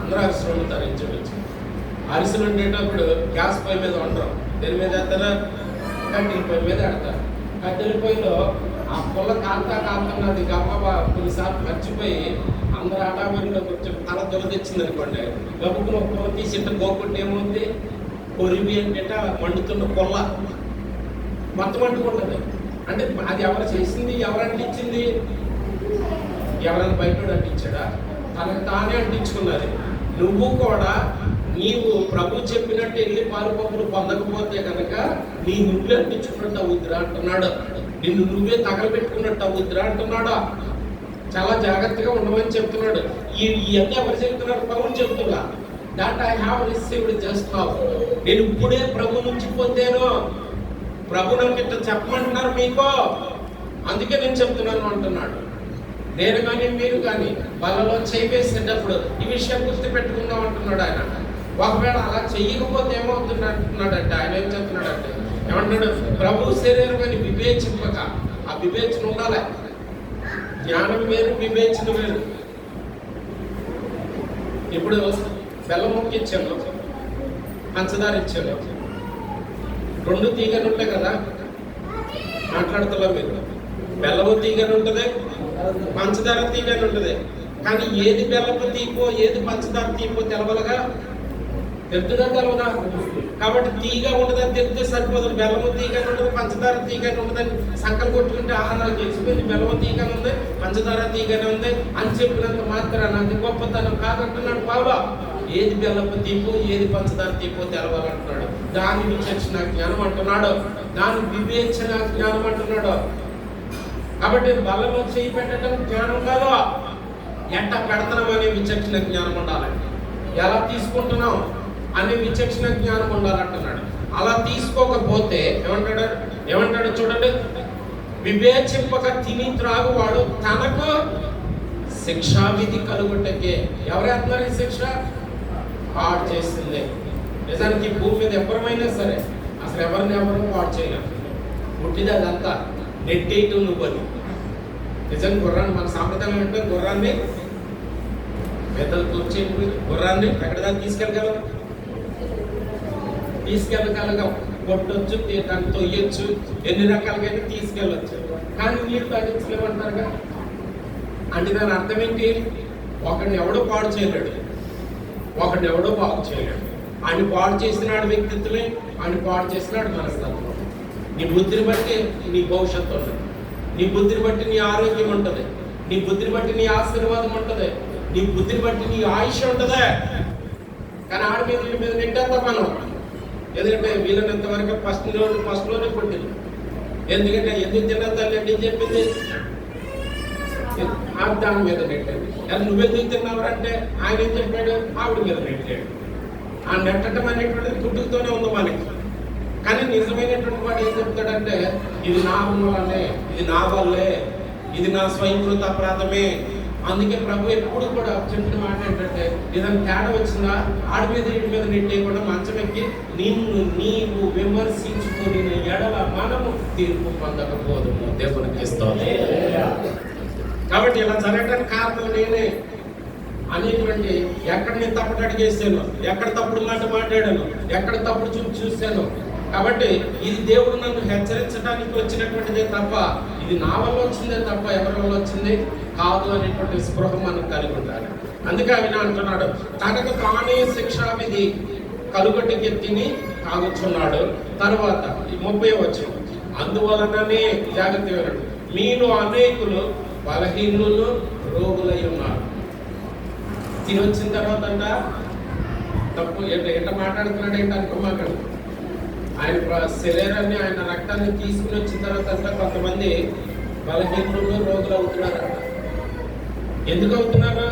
అందరూ అరిసెలు వండుతారు. ఇంచుమించు అరిసెలు వండేటప్పుడు గ్యాస్ పొయ్యి మీద వండరు. దేని మీద వేస్తారా? కట్టెల పొయ్యి మీద పెడతారు. కట్టెల పొయ్యిలో ఆ పుల్ల కాలుతున్నది గబ్బా కొన్నిసార్లు మర్చిపోయి అందరూ ఆడామరిలో కొంచెం తల దొరదొచ్చింది అనుకోండి, గబ్బుకుని పుల్ల తీసి ఇంత గోకుంటే ఏముంది? కొరివి అంటే మండుతున్న పుల్ల మొత్తం అంటుకుంటుంది. అంటే అది ఎవరు చేసింది? ఎవరు అంటించింది? ఎవరైనా బయట అంటించాడా? తనకు తానే అంటించుకున్నది. నువ్వు కూడా నీవు ప్రభు చెప్పినట్టు వెళ్ళి పాలు పంపులు పొందకపోతే కనుక నీ నువ్వే అంటించుకున్నట్టు అవుద్దిరా అంటున్నాడు. నిన్ను నువ్వే తగలబెట్టుకున్నట్టు అవుద్దిరా అంటున్నాడు. చాలా జాగ్రత్తగా ఉండమని చెప్తున్నాడు. ఇవన్నీ ఎవరు చెప్తున్నారు? ప్రభుని చెప్తున్నా. That I have received just now. నేను ఇప్పుడే ప్రభు నుంచి పొందాను. ప్రభు నాకు ఇట్లా చెప్పమంటున్నారు మీకు, అందుకే నేను చెప్తున్నాను అంటున్నాడు. నేను కానీ మీరు కానీ వాళ్ళలో చేసేటప్పుడు ఈ విషయం గుర్తు పెట్టుకుందాం అంటున్నాడు ఆయన. ఒకవేళ అలా చెయ్యకపోతే ఏమవుతుంది అంటున్నాడంటే ఆయన ఏం చెప్తున్నాడంటే, ఏమంటున్నాడు? ప్రభు శరీరం అని వివేచింపక, ఆ వివేచన ఉండాలి. జ్ఞానం వేరు, వివేచన వేరు. ఇప్పుడు బెల్లం ముక్క ఇచ్చాను, పంచదార ఇచ్చాను, రెండు తీగలు ఉంటాయి కదా, మాట్లాడుతున్నా మీరు. బెల్లము తీగని ఉంటుంది, పంచదార తీగని ఉంటుంది. కానీ ఏది బెల్లపు తీపో ఏది పంచదార తీపో తెలవలుగా, తెలుతుందా తెలవదా? కాబట్టి తీగ ఉండదని తెలిస్తే సరిపోదు. బెల్లము తీగని ఉండదు, పంచదార తీగని ఉండదని సంకలు కొట్టుకుంటే ఆహారాలు తెలిసిపోయింది. బెల్లము తీగని ఉంది, పంచదార తీగని ఉంది అని చెప్పినంత మాత్రాన అది గొప్పతనం కాదంటున్నాడు బాబా. ఏది బెల్లపు తీపో ఏది పంచదార తీపో తెలవాలంటున్నాడు. దాని విచక్షణ జ్ఞానం అంటున్నాడు, దాని వివేచన జ్ఞానం అంటున్నాడు. కాబట్టి బలలో చేయి పెట్టడం జ్ఞానం కాదు, ఎట్ట పెడతాం అనే విచక్షణ జ్ఞానం ఉండాలి. ఎలా తీసుకుంటున్నాం అనే విచక్షణ జ్ఞానం ఉండాలంటున్నాడు. అలా తీసుకోకపోతే ఏమంటాడు చూడండి, వివేచింపక తిని త్రాగువాడు తనకు శిక్షావిధి కలుగుటకే. ఎవరేస్తున్నారు ఈ శిక్ష? పాడు చేస్తుంది. నిజానికి భూమి మీద ఎవరమైనా సరే అసలు ఎవరు పాడు చేయలేం. పుట్టిది అదంతా నెట్టేయటం నువ్వు అని. నిజంగా గుర్రాన్ని మన సాంప్రదాయం అంటే గుర్రాన్ని పెద్దలు కూర్చొని గుర్రాన్ని ఎక్కడ దాన్ని తీసుకెళ్ళగలం? తీసుకెళ్ళగలగం. కొట్టొచ్చు, దాన్ని తొయ్యొచ్చు, ఎన్ని రకాలుగా తీసుకెళ్ళొచ్చు. కానీ నీరు తగ్గించలేమంటారుగా. అంటే దాని అర్థం ఏంటి? ఒకడిని ఎవడో పాడు చేయలేడు, ఒకడిని ఎవడో బాగు చేయలేడు. ఆయన పాడు చేసినాడు వ్యక్తిత్వమే, ఆయన పాడు చేసినాడు మనస్తత్వం. నీ బుద్ధిని బట్టి నీ భవిష్యత్తు ఉంటుంది, నీ బుద్ధిని బట్టి నీ ఆరోగ్యం ఉంటుంది, నీ బుద్ధిని బట్టి నీ ఆశీర్వాదం ఉంటుంది, నీ బుద్ధిని బట్టి నీ ఆయుష్ ఉంటుంది. కానీ ఆడ మీద వీళ్ళ మీద నెట్టేద్దాం మనం. ఎందుకంటే వీళ్ళనంత వరకు ఫస్ట్లోనే కొట్టింది. ఎందుకంటే ఎందుకు తినద్దాన్ని అని చెప్పింది, దాని మీద నెట్టాడు. అది నువ్వెందుకు తిన్నావంటే ఆయన ఏం చెప్పాడు? ఆవిడ మీద నెట్టాడు. ఆ నెట్టడం అనేటువంటిది పుట్టుకతోనే ఉంది మనకి. కానీ నిజమైనటువంటి వాడు ఏం చెప్తాడంటే, ఇది నా వల్లనే, ఇది నా వల్లే, ఇది నా స్వయంకృత అపరాధమే. అందుకే ప్రభు ఎప్పుడు కూడా చెప్పిన మాట ఏంటంటే, ఏదైనా తేడా వచ్చిందా ఆడి మీద వీడి మీద నెట్టేయకుండా మంచం ఎక్కి నిన్ను నీవు విమర్శించుకొని ఎడల మనము తీర్పు పొందకపోదుము. దేవునికి ఇస్తాను. కాబట్టి ఇలా జరగడానికి కారణం నేనే అనేటువంటి ఎక్కడ నేను తప్పుడు అడిగేసాను, ఎక్కడ తప్పుడు మాట మాట్లాడాను, ఎక్కడ తప్పుడు చూశాను. కాబట్టి ఇది దేవుడు నన్ను హెచ్చరించడానికి వచ్చినటువంటిదే తప్ప ఇది నా వల్ల వచ్చిందే తప్ప ఎవరి వల్ల వచ్చింది కాదు అనేటువంటి స్పృహ మనం కలిగి ఉండాలి. అందుకే ఆయన అంటున్నాడు, తనకు తానే శిక్షావిధి కలుగటికి తిని తాగుచున్నాడు. తర్వాత 30వ వచనం, అందువలననే జాగ్రత్త వినండి, మీలో అనేకులు బలహీనులు రోగులై ఉన్నారు. తిని వచ్చిన తర్వాత అంట తప్పు ఎట్లా మాట్లాడుతున్నాడు ఏంటి అనుకోమాకండి. ఆయన శరీరాన్ని ఆయన రక్తాన్ని తీసుకుని వచ్చిన తర్వాత అంతా కొంతమంది బలహీనులు రోగులు అవుతున్నారంట. ఎందుకు అవుతున్నారు?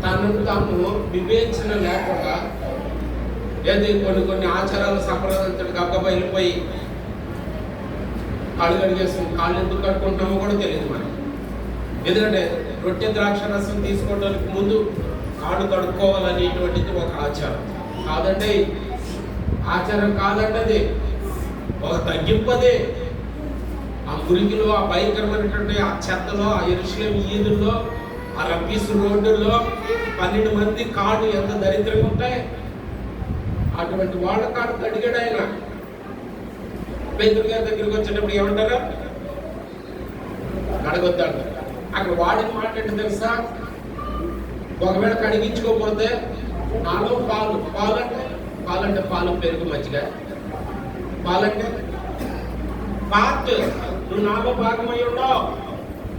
తనను తాము వివేచన లేకుండా లేదా కొన్ని ఆచారాలు సంప్రదాయాలు గబ్బ వెళ్ళిపోయి కాళ్ళు కడిగేసుకుని కాళ్ళు ఎందుకు కట్టుకుంటామో కూడా తెలియదు మనకి. ఎందుకంటే రొట్టె ద్రాక్ష రసం తీసుకోవడానికి ముందు కాళ్ళు కడుక్కోవాలనేటువంటిది ఒక ఆచారం కాదండి. ఆచారం కాదండి, ఒక తగ్గింపదే. ఆ మురికిలో, ఆ భయంకరమైనటువంటి ఆ చెత్తలో, ఆ యెరూషలేము ఈదుల్లో, ఆ రబ్బీసు రోడ్డుల్లో 12 మంది కాళ్ళు ఎంత దరిద్రంగా ఉంటాయి. అటువంటి వాళ్ళ కాళ్ళు కడిగాడు ఆయన. పేతురు గారి దగ్గరికి వచ్చేటప్పుడు ఏమంటారా? కడగొద్దంటారు. అక్కడ వాడిని మాట్లాడి తెలుసా, ఒకవేళ కడిగించుకోకపోతే నాలో పాలంటే పాలు పెరుగు మజ్జిగ, పాలంటే పార్ట్, నువ్వు నాలో భాగమై ఉండవు.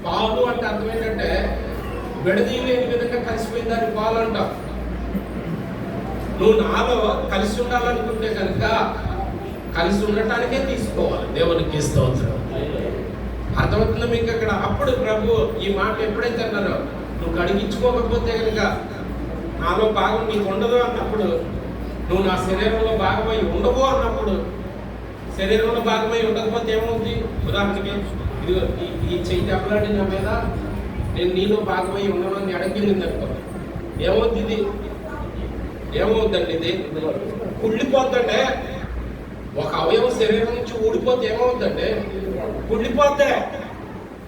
పాలు అంటే అర్థం ఏంటంటే విడదీయలేని విధంగా కలిసిపోయిందని పాలు అంటావు. నువ్వు నాలో కలిసి ఉండాలనుకుంటే కనుక కలిసి ఉండటానికే తీసుకోవాలి. దేవునికి స్తోత్రం. అర్థమవుతుందా మీకు అక్కడ? అప్పుడు ప్రభు ఈ మాట ఎప్పుడైతే అన్నారో, నువ్వు కడిగించుకోకపోతే కనుక నాలో భాగం నీకు ఉండదు అన్నప్పుడు, నువ్వు నా శరీరంలో భాగమై ఉండవు అన్నప్పుడు, శరీరంలో భాగమై ఉండకపోతే ఏమవుతుంది? ఉదాహరణకి ఇది ఈ చెయ్యి దెబ్బలాడి నా మీద నేను నీలో భాగమై ఉండనని అడగింది అనుకో, ఏమవుతుంది? ఏమవుద్దండి? ఇది కుళ్ళిపోతుంటే ఒక అవయవం శరీరం నుంచి ఊడిపోతే ఏమవుతుందంటే కుళ్ళిపోతే,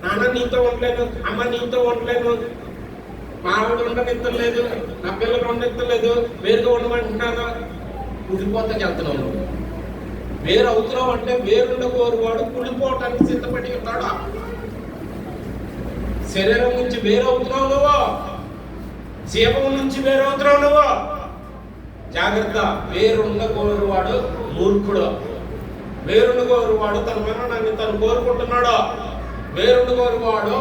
నాన్న నీతో ఉండలేను, అమ్మ నీతో ఉండలేను, మా ఆవిడ ఉండనిత్తలేదు, నా పిల్లలు ఉండనిత్తలేదు, వేరుగా ఉండమంటున్నాను, కుళ్ళిపోతాకి వెళ్తున్నావు. వేరు అవుతున్నావు అంటే వేరుండకోరు వాడు కుళ్ళిపోవటానికి సిద్ధపడి ఉంటాడు. శరీరం నుంచి వేరవుతున్నావు నువ్వు, జీవం నుంచి వేరవుతున్నావు నువ్వు. జాగ్రత్త. వేరుండకోరు వాడు మూర్ఖుడు. వేరుండకోరు వాడు తన మరణాన్ని తను కోరుకుంటున్నాడు. వేరుండకోరు వాడు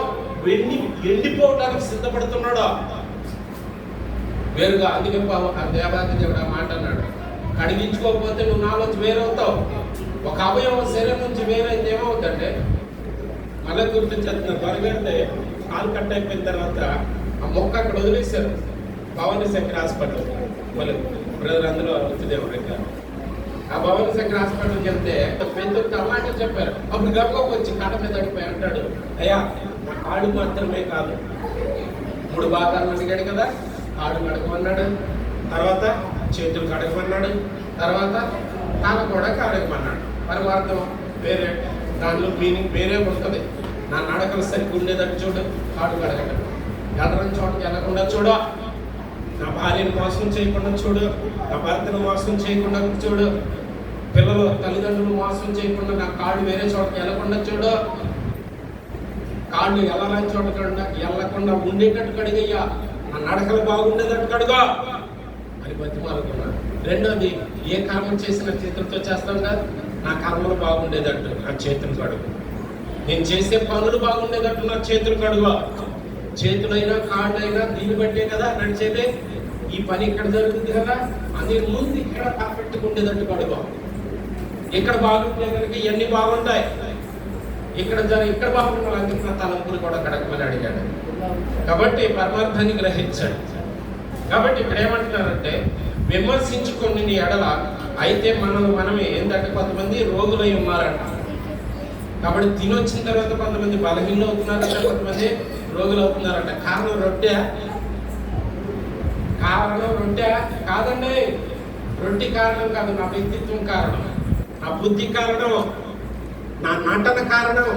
ఎండిపోవటానికి సిద్ధపడుతున్నాడు. వేరుగా. అందుకే దేవాది దేవుడు ఆ మాట అన్నాడు, కడిగించుకోకపోతే నువ్వు నాలోంచి వేరవుతావు. ఒక అవయవం శరీరం నుంచి వేరైతే ఏమవుతుందంటే, మళ్ళీ గుర్తించేస్తున్నారు, పరిగెడితే కాలు కట్ అయిపోయిన తర్వాత ఆ మొక్క అక్కడ వదిలేశారు. భవానీ శంకర్ హాస్పిటల్, మళ్ళీ బ్రదర్ అందులో వృత్తిదేవుడు ఇక్కడ. ఆ భవానీ శంకర్ హాస్పిటల్కి వెళ్తే పెద్దకి అలాగే చెప్పారు. అప్పుడు గర్భకు వచ్చి కళ్ళ మీద అడిపోయి అంటాడు, అయ్యా నా కాడు మాత్రమే కాదు, 3 భాగాలను అడిగాడు కదా, కాడు కడగమన్నాడు, తర్వాత చేతులు కడగమన్నాడు, తర్వాత కాళ్ళ కూడా కడగమన్నాడు. పరమార్థం వేరే, దానిలో మీనింగ్ వేరే ఉంటుంది. నా నడకలు సరిగ్గా ఉండేటట్టు చూడు, కాడు కడగడం. ఎల్లరని చోటకి వెళ్ళకుండా చూడు, నా భార్యను మోసం చేయకుండా చూడు, నా భర్తను మోసం చేయకుండా చూడు, పిల్లలు తల్లిదండ్రులు మోసం చేయకుండా నా కాళ్ళు వేరే చోటకి వెళ్ళకుండా చూడు, కాళ్ళు వెళ్ళని చోట వెళ్ళకుండా ఉండేటట్టు కడిగయ్యా, నా నడకలు బాగుండేటట్టు కడుగా అని బతిమాలుకున్నాడు. రెండోది, ఏ కర్మ చేసిన చేతులతో చేస్తాం కదా, నా కర్మలు బాగుండేటట్టు నా చేతులు కడుగు. నేను చేసే పనులు బాగుండేటట్టు నా చేతులు కడుగు. చేతులైనా కాళ్ళైనా దీన్ని బట్టే కదా నడిచేదే. ఈ పని ఇక్కడ జరుగుతుంది కదా, అది ముందు ఇక్కడ పర్ఫెక్ట్గా ఉండేటట్టు కడుగు. ఇక్కడ బాగుంటే కనుక ఇవన్నీ బాగుంటాయి. ఇక్కడ బాగుండాలి. అందుకు నా తలంపులు కూడా కడగమని అడిగాడు. కాబట్టి పరమార్థాన్ని గ్రహించాడు. కాబట్టి ఇక్కడ ఏమంటున్నారంటే, విమర్శించుకొని నీ ఎడల అయితే మనమే ఏంటంటే కొంతమంది రోగులై ఉన్నారంట. కాబట్టి తినొచ్చిన తర్వాత కొంతమంది బలహీనలు అవుతున్నారంట, కొంతమంది రోగులు అవుతున్నారంట. కారణం రొట్టె కాదండి. రొట్టె కారణం కాదు, నా వ్యక్తిత్వం కారణం, నా బుద్ధి కారణం, నా నటన కారణం,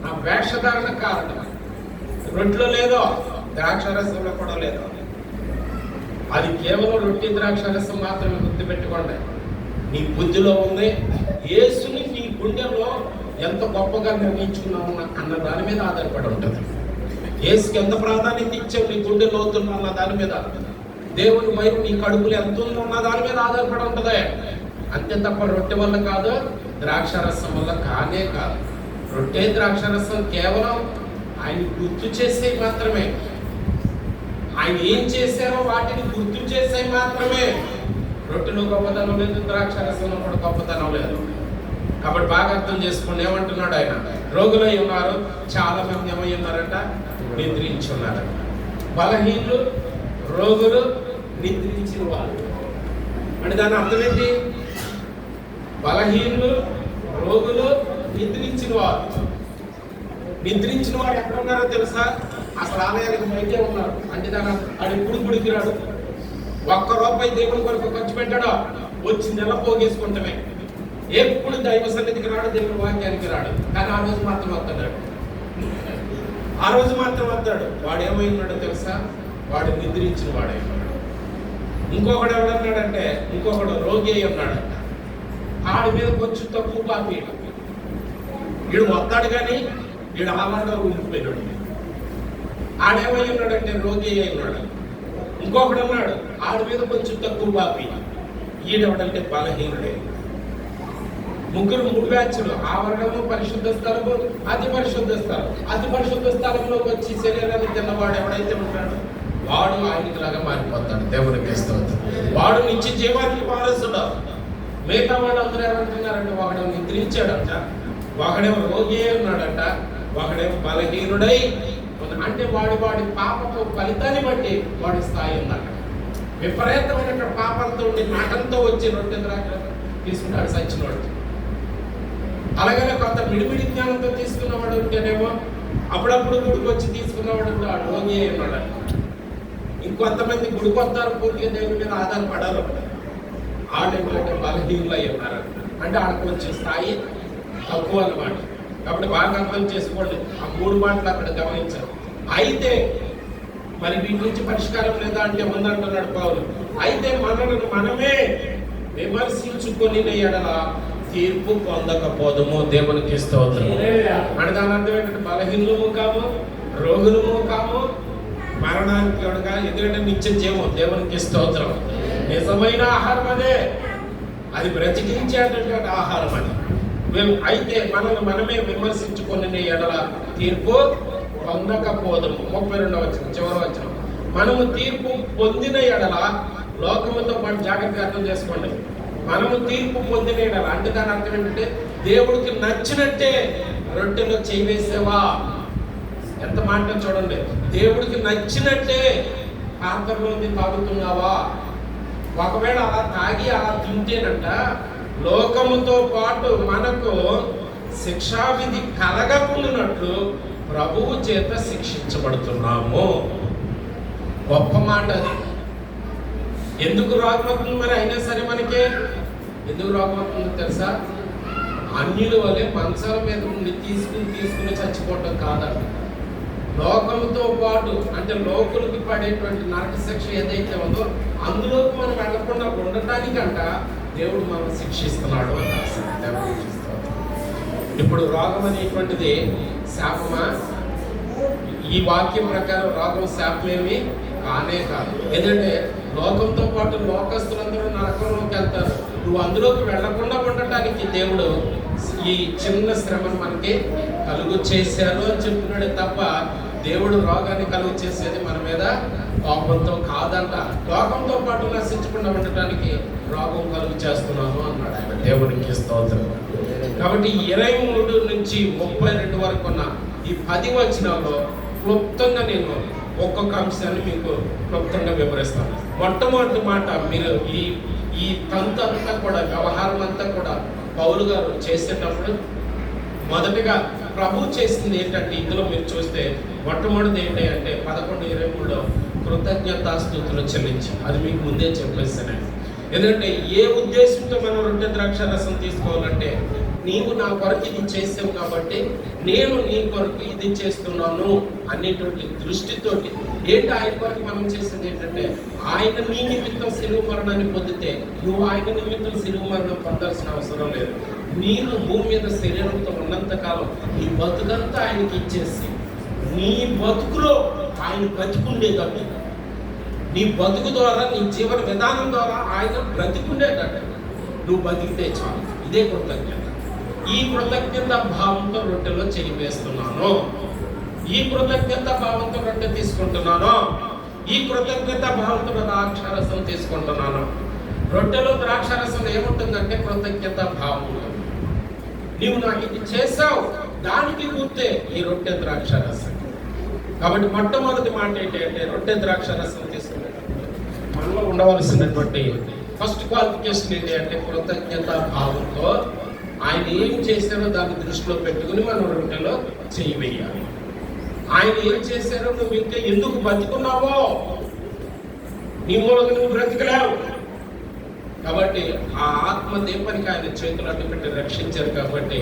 నా వేషధారణ కారణం. రొట్టెలో లేదో, ద్రాక్షారసంలో కూడా లేదో. అది కేవలం రొట్టె ద్రాక్షారసం మాత్రమే గుర్తుపెట్టుకోండి. నీ బుద్ధిలో ఉంది. యేసుని నీ గుండెలో ఎంత గొప్పగా నిర్ణయించుకున్నాము అన్న దాని మీద ఆధారపడి ఉంటుంది. యేసుకి ఎంత ప్రాధాన్యత ఇచ్చావు నీ గుండె లోతున్నా అన్న దాని మీద, దేవుని వైపు నీ కడుపులు ఎంత ఉందన్న దాని మీద ఆధారపడి ఉంటుంది. అంతే తప్ప రొట్టె వల్ల కాదు, ద్రాక్షారసం వల్ల కానే కాదు. రొట్టె ద్రాక్షారసం కేవలం ఆయన గుర్తు చేసే మాత్రమే, ఆయన ఏం చేశారో వాటిని గుర్తు చేసే మాత్రమే. రొట్టెలో గొప్పతనం లేదు, ద్రాక్షారసంలో కూడా గొప్పతనం లేదు. కాబట్టి బాగా అర్థం చేసుకోండి. ఏమంటున్నాడు ఆయన? రోగులై ఉన్నారు, చాలా మంది ఏమై ఉన్నారంట? నిద్రించి ఉన్నారంట. బలహీనులు, రోగులు, నిద్రించిన వాళ్ళు. అంటే దాని అర్థం ఏంటి? బలహీనులు, రోగులు, నిద్రించిన వారు. నిద్రించిన వాడు ఎక్కడ ఉన్నారో తెలుసా? అసలు ఆలయానికి బయటే ఉన్నారు. అంటే దాని అది గుడికి రాడు, ₹1 దేవుని కొరకు ఖర్చు పెట్టాడో వచ్చి నెల పోగేసుకుంటామే. ఎప్పుడు దైవ సన్నిధికి రాడు, దేవుని వాక్యానికి రాడు. కానీ ఆ రోజు మాత్రం వస్తాడు. ఆ రోజు మాత్రం వస్తాడు. వాడు ఏమై ఉన్నాడో తెలుసా? వాడు నిద్రించిన వాడై ఉన్నాడు. ఇంకొకడు ఎవడన్నాడంటే, ఇంకొకడు రోగి అయి ఉన్నాడు. ఆడి మీద కొంచెం తక్కువ పాపి, వీడు వస్తాడు కానీ వీడు ఆవాడలో ఉండిపోయినాడు. ఆడేమై ఉన్నాడంటే రోగి అయి ఉన్నాడు. ఇంకొకడు ఉన్నాడు, ఆడి మీద కొంచెం తక్కువ పాపి, ఈడెవడంటే బలహీనుడే. ముగ్గురు 3 బ్యాచ్లు. ఆ వర్గము పరిశుద్ధ స్థలము, అతి పరిశుద్ధ స్థలం. అతి పరిశుద్ధ స్థలంలోకి వచ్చి శరీరాన్ని తిన్నవాడు ఎవడైతే ఉంటాడు వాడు ఆయనకి లాగా మారిపోతాడు. దేవునికి స్తోత్రం. వాడు నిత్య జీవానికి వారసుడు. మిగతా వాళ్ళు అందరూ ఏమంటున్నారంటే, ఒకడేమో నిద్రించాడంట, ఒకడేమో రోగి ఉన్నాడంట, ఒకడేమో బలహీనుడై. అంటే వాడి పాపపు ఫలితాన్ని బట్టి వాడి స్థాయి ఉందంట. విపరీతమైన పాపంతో ఉండి నటంతో వచ్చి రొట్టె ద్రాక్ష తీసుకున్నాడు సచ్చినోడు. అలాగనే కొంత మిడిమిడి జ్ఞానంతో తీసుకున్నవాడు ఉంటేనేమో అప్పుడప్పుడు గుడికి వచ్చి తీసుకున్నవాడు ఉంటాడు, రోగి ఉన్నాడు. ఇంకొంతమంది గుడికి వస్తారు, పూర్తిగా దేవుని మీద ఆధారపడారు. వాళ్ళు ఏంటంటే బలహీనులు అయి ఉన్నారు. అంటే వాళ్ళకి వచ్చే స్థాయి తక్కువ అన్నమాట. కాబట్టి బాగా అర్థం చేసుకోండి. ఆ 3 మాటలు అక్కడ గమనించారు. అయితే మరి వీటి నుంచి పరిష్కారం లేదా అంటే ఉందంటున్నాడు పౌలు. అయితే మనలను మనమే విమర్శించుకొని ఎడల తీర్పు పొందకపోదుము. దేవునికి స్తోత్రం. అంటే దాని అర్థం ఏంటంటే బలహీనులము కాము, రోగులము కాము, మరణానికి ఎవడుగా, ఎందుకంటే నిత్య జీవం. దేవునికి స్తోత్రం. నిజమైన ఆహారం అదే, అది బ్రతికించేటటువంటి ఆహారం అది. అయితే మనల్ని మనమే విమర్శించుకొని ఎడల తీర్పు పొందకపోదుము. 32వ వచనం, చివరి వచనం. మనము తీర్పు పొందిన ఎడల, లోకముతో పాటు జాగ్రత్తగా అర్థం చేసుకోండి. మనము తీర్పు పొందిన ఎడల అంటే దాని అర్థం ఏంటంటే, దేవుడికి నచ్చినట్టే రొట్టెలో చేయి వేసేవా? ఎంత మాట చూడండి. దేవుడికి నచ్చినట్టే పాత్రలోని తాగుతున్నావా? ఒకవేళ అలా తాగి అలా తింటేనంట లోకముతో పాటు మనకు శిక్షావిధి కలగకుండానట్లు ప్రభువు చేత శిక్షించబడుతున్నాము. గొప్ప మాట అది. ఎందుకు రోగమవుతుంది మరి? అయినా సరే మనకి ఎందుకు రోగమవుతుందో తెలుసా? అన్యుల వల్లే మంచాల మీద నుండి తీసుకుని చచ్చిపోవటం కాదంట. లోకంతో పాటు అంటే లోకులకి పడేటువంటి నరక శిక్ష ఏదైతే ఉందో అందులోకి మనం వెళ్లకుండా ఉండటానికంట దేవుడు మనం శిక్షిస్తున్నాడు అన్న. ఇప్పుడు రోగం అనేటువంటిది శాపమా? ఈ వాక్యం ప్రకారం రోగం శాపమేమి కానే కాదు. ఎందుకంటే లోకంతో పాటు లోకస్తులందరూ నరకంలోకి వెళ్తారు. నువ్వు అందులోకి వెళ్లకుండా ఉండటానికి దేవుడు ఈ చిన్న శ్రమను మనకి కలుగు చేశారు అని చెప్తున్నాడు తప్ప దేవుడు రోగాన్ని కలుగు చేసేది మన మీద కోపంతో కాదంట. లోకంతో పాటు నశించకుండా ఉండటానికి రోగం కలుగు చేస్తున్నాను అన్నాడు ఆయన. దేవుడికి స్తోత్రం. కాబట్టి 23 నుంచి 32 వరకు ఉన్న ఈ 10 వచనాల్లో క్లుప్తంగా నేను ఒక్కొక్క అంశాన్ని మీకు క్లుప్తంగా వివరిస్తాను. మొట్టమొదటి మాట, మీరు ఈ తంతు అంతా కూడా, వ్యవహారం అంతా కూడా పౌలు గారు చేసేటప్పుడు మొదటిగా ప్రభు చేసింది ఏంటంటే, ఇందులో మీరు చూస్తే మొట్టమొదటిది ఏంటి అంటే 11:23లో కృతజ్ఞతాస్తుతులు చెల్లించి, అది మీకు ముందే చెప్పేస్తాను. ఎందుకంటే ఏ ఉద్దేశంతో మనం రొట్టె ద్రాక్ష రసం తీసుకోవాలంటే, నీవు నా కొరకు ఇది చేసావు కాబట్టి నేను నీ కొరకు ఇది చేస్తున్నాను అనేటువంటి దృష్టితోటి. ఏంటి ఆయన కొరకు మనం చేసేది ఏంటంటే, ఆయన నీ నిమిత్తం శిలువ మరణాన్ని పొందితే నువ్వు ఆయన నిమిత్తం శిలువ మరణం పొందాల్సిన అవసరం లేదు. నీవు భూమి మీద శరీరంతో ఉన్నంత కాలం నీ బతుకంతా ఆయనకి ఇచ్చేసి నీ బతుకులో ఆయన బతికుండేటట్టు, నీ బతుకు ద్వారా, నీ జీవన విధానం ద్వారా ఆయన బ్రతికుండేటట్టు నువ్వు బతికితే చాలు. ఇదే కృతజ్ఞత. ఈ కృతజ్ఞత భావంతో రొట్టెలో చేయి వేస్తున్నాను, ఈ కృతజ్ఞత భావంతో రొట్టె తీసుకుంటున్నాను, ఈ కృతజ్ఞత భావంతో ద్రాక్షారసం తీసుకుంటున్నాను. రొట్టెలో ద్రాక్షారసం ఏముంటుందంటే కృతజ్ఞత భావం. నీవు నాకు ఇది చేసావు, దానికి గుర్తే ఈ రొట్టె ద్రాక్షారసం. కాబట్టి మొట్టమొదటి మాట ఏంటంటే రొట్టె ద్రాక్షారసం తీసుకునేటప్పుడు మనలో ఉండవలసినటువంటి ఫస్ట్ క్వాలిఫికేషన్ ఏంటి అంటే కృతజ్ఞత భావంతో ఆయన ఏం చేశారో దాన్ని దృష్టిలో పెట్టుకుని మనం రొట్టెలో చేయి వేయాలి. ఆయన ఏం చేశారో నువ్వు ఇంకా ఎందుకు బతికున్నావో, నీ మూలంగా నువ్వు బ్రతికలేవు. కాబట్టి ఆ ఆత్మ దీపానికి ఆయన చేతులు అడ్డు పెట్టి రక్షించారు. కాబట్టి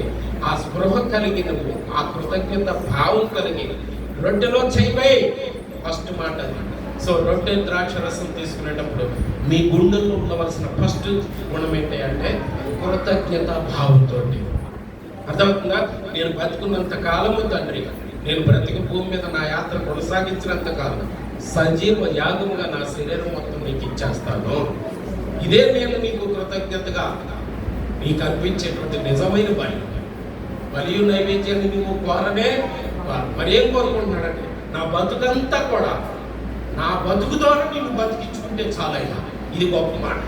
ఆ స్పృహ కలిగి నువ్వు ఆ కృతజ్ఞత భావం కలిగి రొట్టెలో చేయవై ఫస్ట్ మాట అది. సో రొట్టె ద్రాక్ష రసం తీసుకునేటప్పుడు మీ గుండెల్లో ఉండవలసిన ఫస్ట్ గుణం ఏంటి అంటే కృతజ్ఞత భావంతో. అర్థమవుతుందా? నేను బతుకున్నంత కాలము తండ్రి, నేను బ్రతికి భూమి మీద నా యాత్ర కొనసాగించినంత కాలం సజీవ యాగముగా నా శరీరం మొత్తం నీకు ఇచ్చేస్తాను. ఇదే నేను నీకు కృతజ్ఞతగా నీకు అర్పించేటువంటి నిజమైన బలియు నైవేద్యాన్ని నువ్వు కోరనే. మరేం కోరుకుంటున్నాడంటే నా బతుకంతా కూడా నా బతుకు ద్వారా నేను బతికించుకుంటే చాలైనా. ఇది గొప్ప మాట.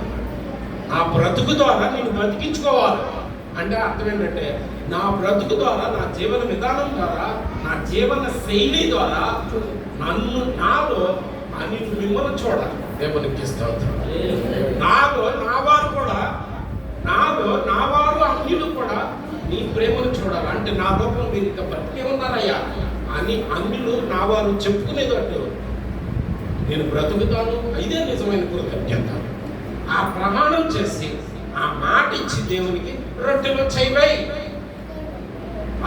నా బ్రతుకు ద్వారా నేను బతికించుకోవాలి అంటే అర్థం ఏంటంటే నా బ్రతుకు ద్వారా, నా జీవన విధానం ద్వారా, నా జీవన శైలి ద్వారా నాలో అని మిమ్మల్ని చూడాలి. దేవునికి స్తోత్రం. నాలో నా వారు అన్యులు కూడా నీ ప్రేమను చూడాలి. అంటే నా రూపం మీరు ఇంకా బ్రతికే ఉన్నారయ్యా అని అన్యులు నా వారు చెప్పుకునేటట్టు నేను బ్రతుకుతాను. ఇదే నిజమైన కృతజ్ఞత. ఆ ప్రమాణం చేసి ఆ మాట ఇచ్చి దేవునికి రొట్టెలో చేయవై,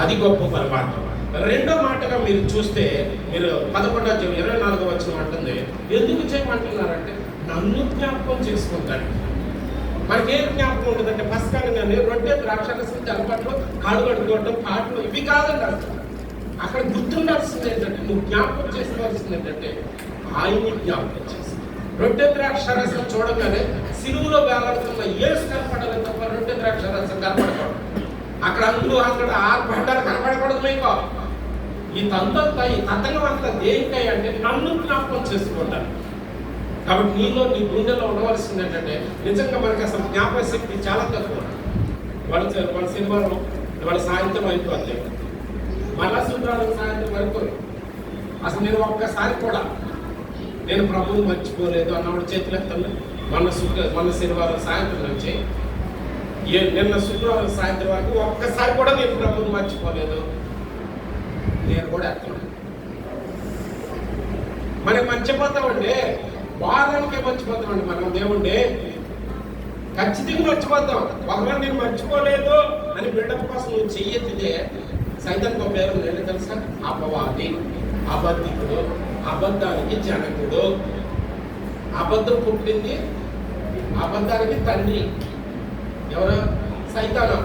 అది గొప్ప పరమాత్మ. రెండో మాటగా మీరు చూస్తే మీరు 11:24 వచ్చిన అంటుంది, ఎందుకు చేయమంటున్నారంటే నన్ను జ్ఞాపకం చేసుకుంటాను. మనకేం జ్ఞాపకం ఉంటుందంటే పసకాలు కానీ రొట్టె ద్రాక్షరసం తెలపట్లు కాళ్ళు కడుకోవడం పాటలు ఇవి కాదండి. అక్కడ గుర్తుండాల్సింది ఏంటంటే నువ్వు జ్ఞాపకం చేసుకోవాల్సింది ఏంటంటే ఆయన్ని జ్ఞాపకం చేసి రొట్టె ద్రాక్షరసం చూడగానే సిలువలో వేలాడుతున్న యేసు కనపడాలి తప్ప రొట్టె ద్రాక్షరసం కనపడకూడదు. అక్కడ అక్కడ 6 బండాలు కనపడకూడదు. మీకు ఈ తతంగం అంతా దేనికై అంటే నన్ను జ్ఞాపకం చేసుకుంటాను. కాబట్టి నీలో నీ గుండెలో ఉండవలసింది ఏంటంటే నిజంగా మనకి అసలు జ్ఞాపక శక్తి చాలా తక్కువ. వాళ్ళ శనివారం వాళ్ళ సాయంత్రం అయిపోద్ది, మళ్ళా శుక్రవారం సాయంత్రం వరకు అసలు నేను ఒక్కసారి కూడా నేను ప్రభువుని మర్చిపోలేదు అన్నవాడు చేతులు ఎత్తాను. మొన్న శనివారం సాయంత్రం నుంచి నిన్న శుక్రవారం సాయంత్రం వరకు ఒక్కసారి కూడా నేను ప్రభువుని మర్చిపోలేదు. నేను కూడా ఎత్తాను. మనం మర్చిపోతామండి, వారానికే మర్చిపోతామండి. మనం దేవుణ్ణి ఖచ్చితంగా మర్చిపోతాం. ఒకవేళ నేను మర్చిపోలేదు అని బిల్డప్ కోసం నువ్వు చెయ్యెత్తితే సైతానికి పేరు ఏంటి తెలుసా? అపవాది, అబద్ధికుడు, అబద్ధానికి జనకుడు. అబద్ధం పుట్టింది, అబద్ధానికి తండ్రి ఎవరు? సైతాను.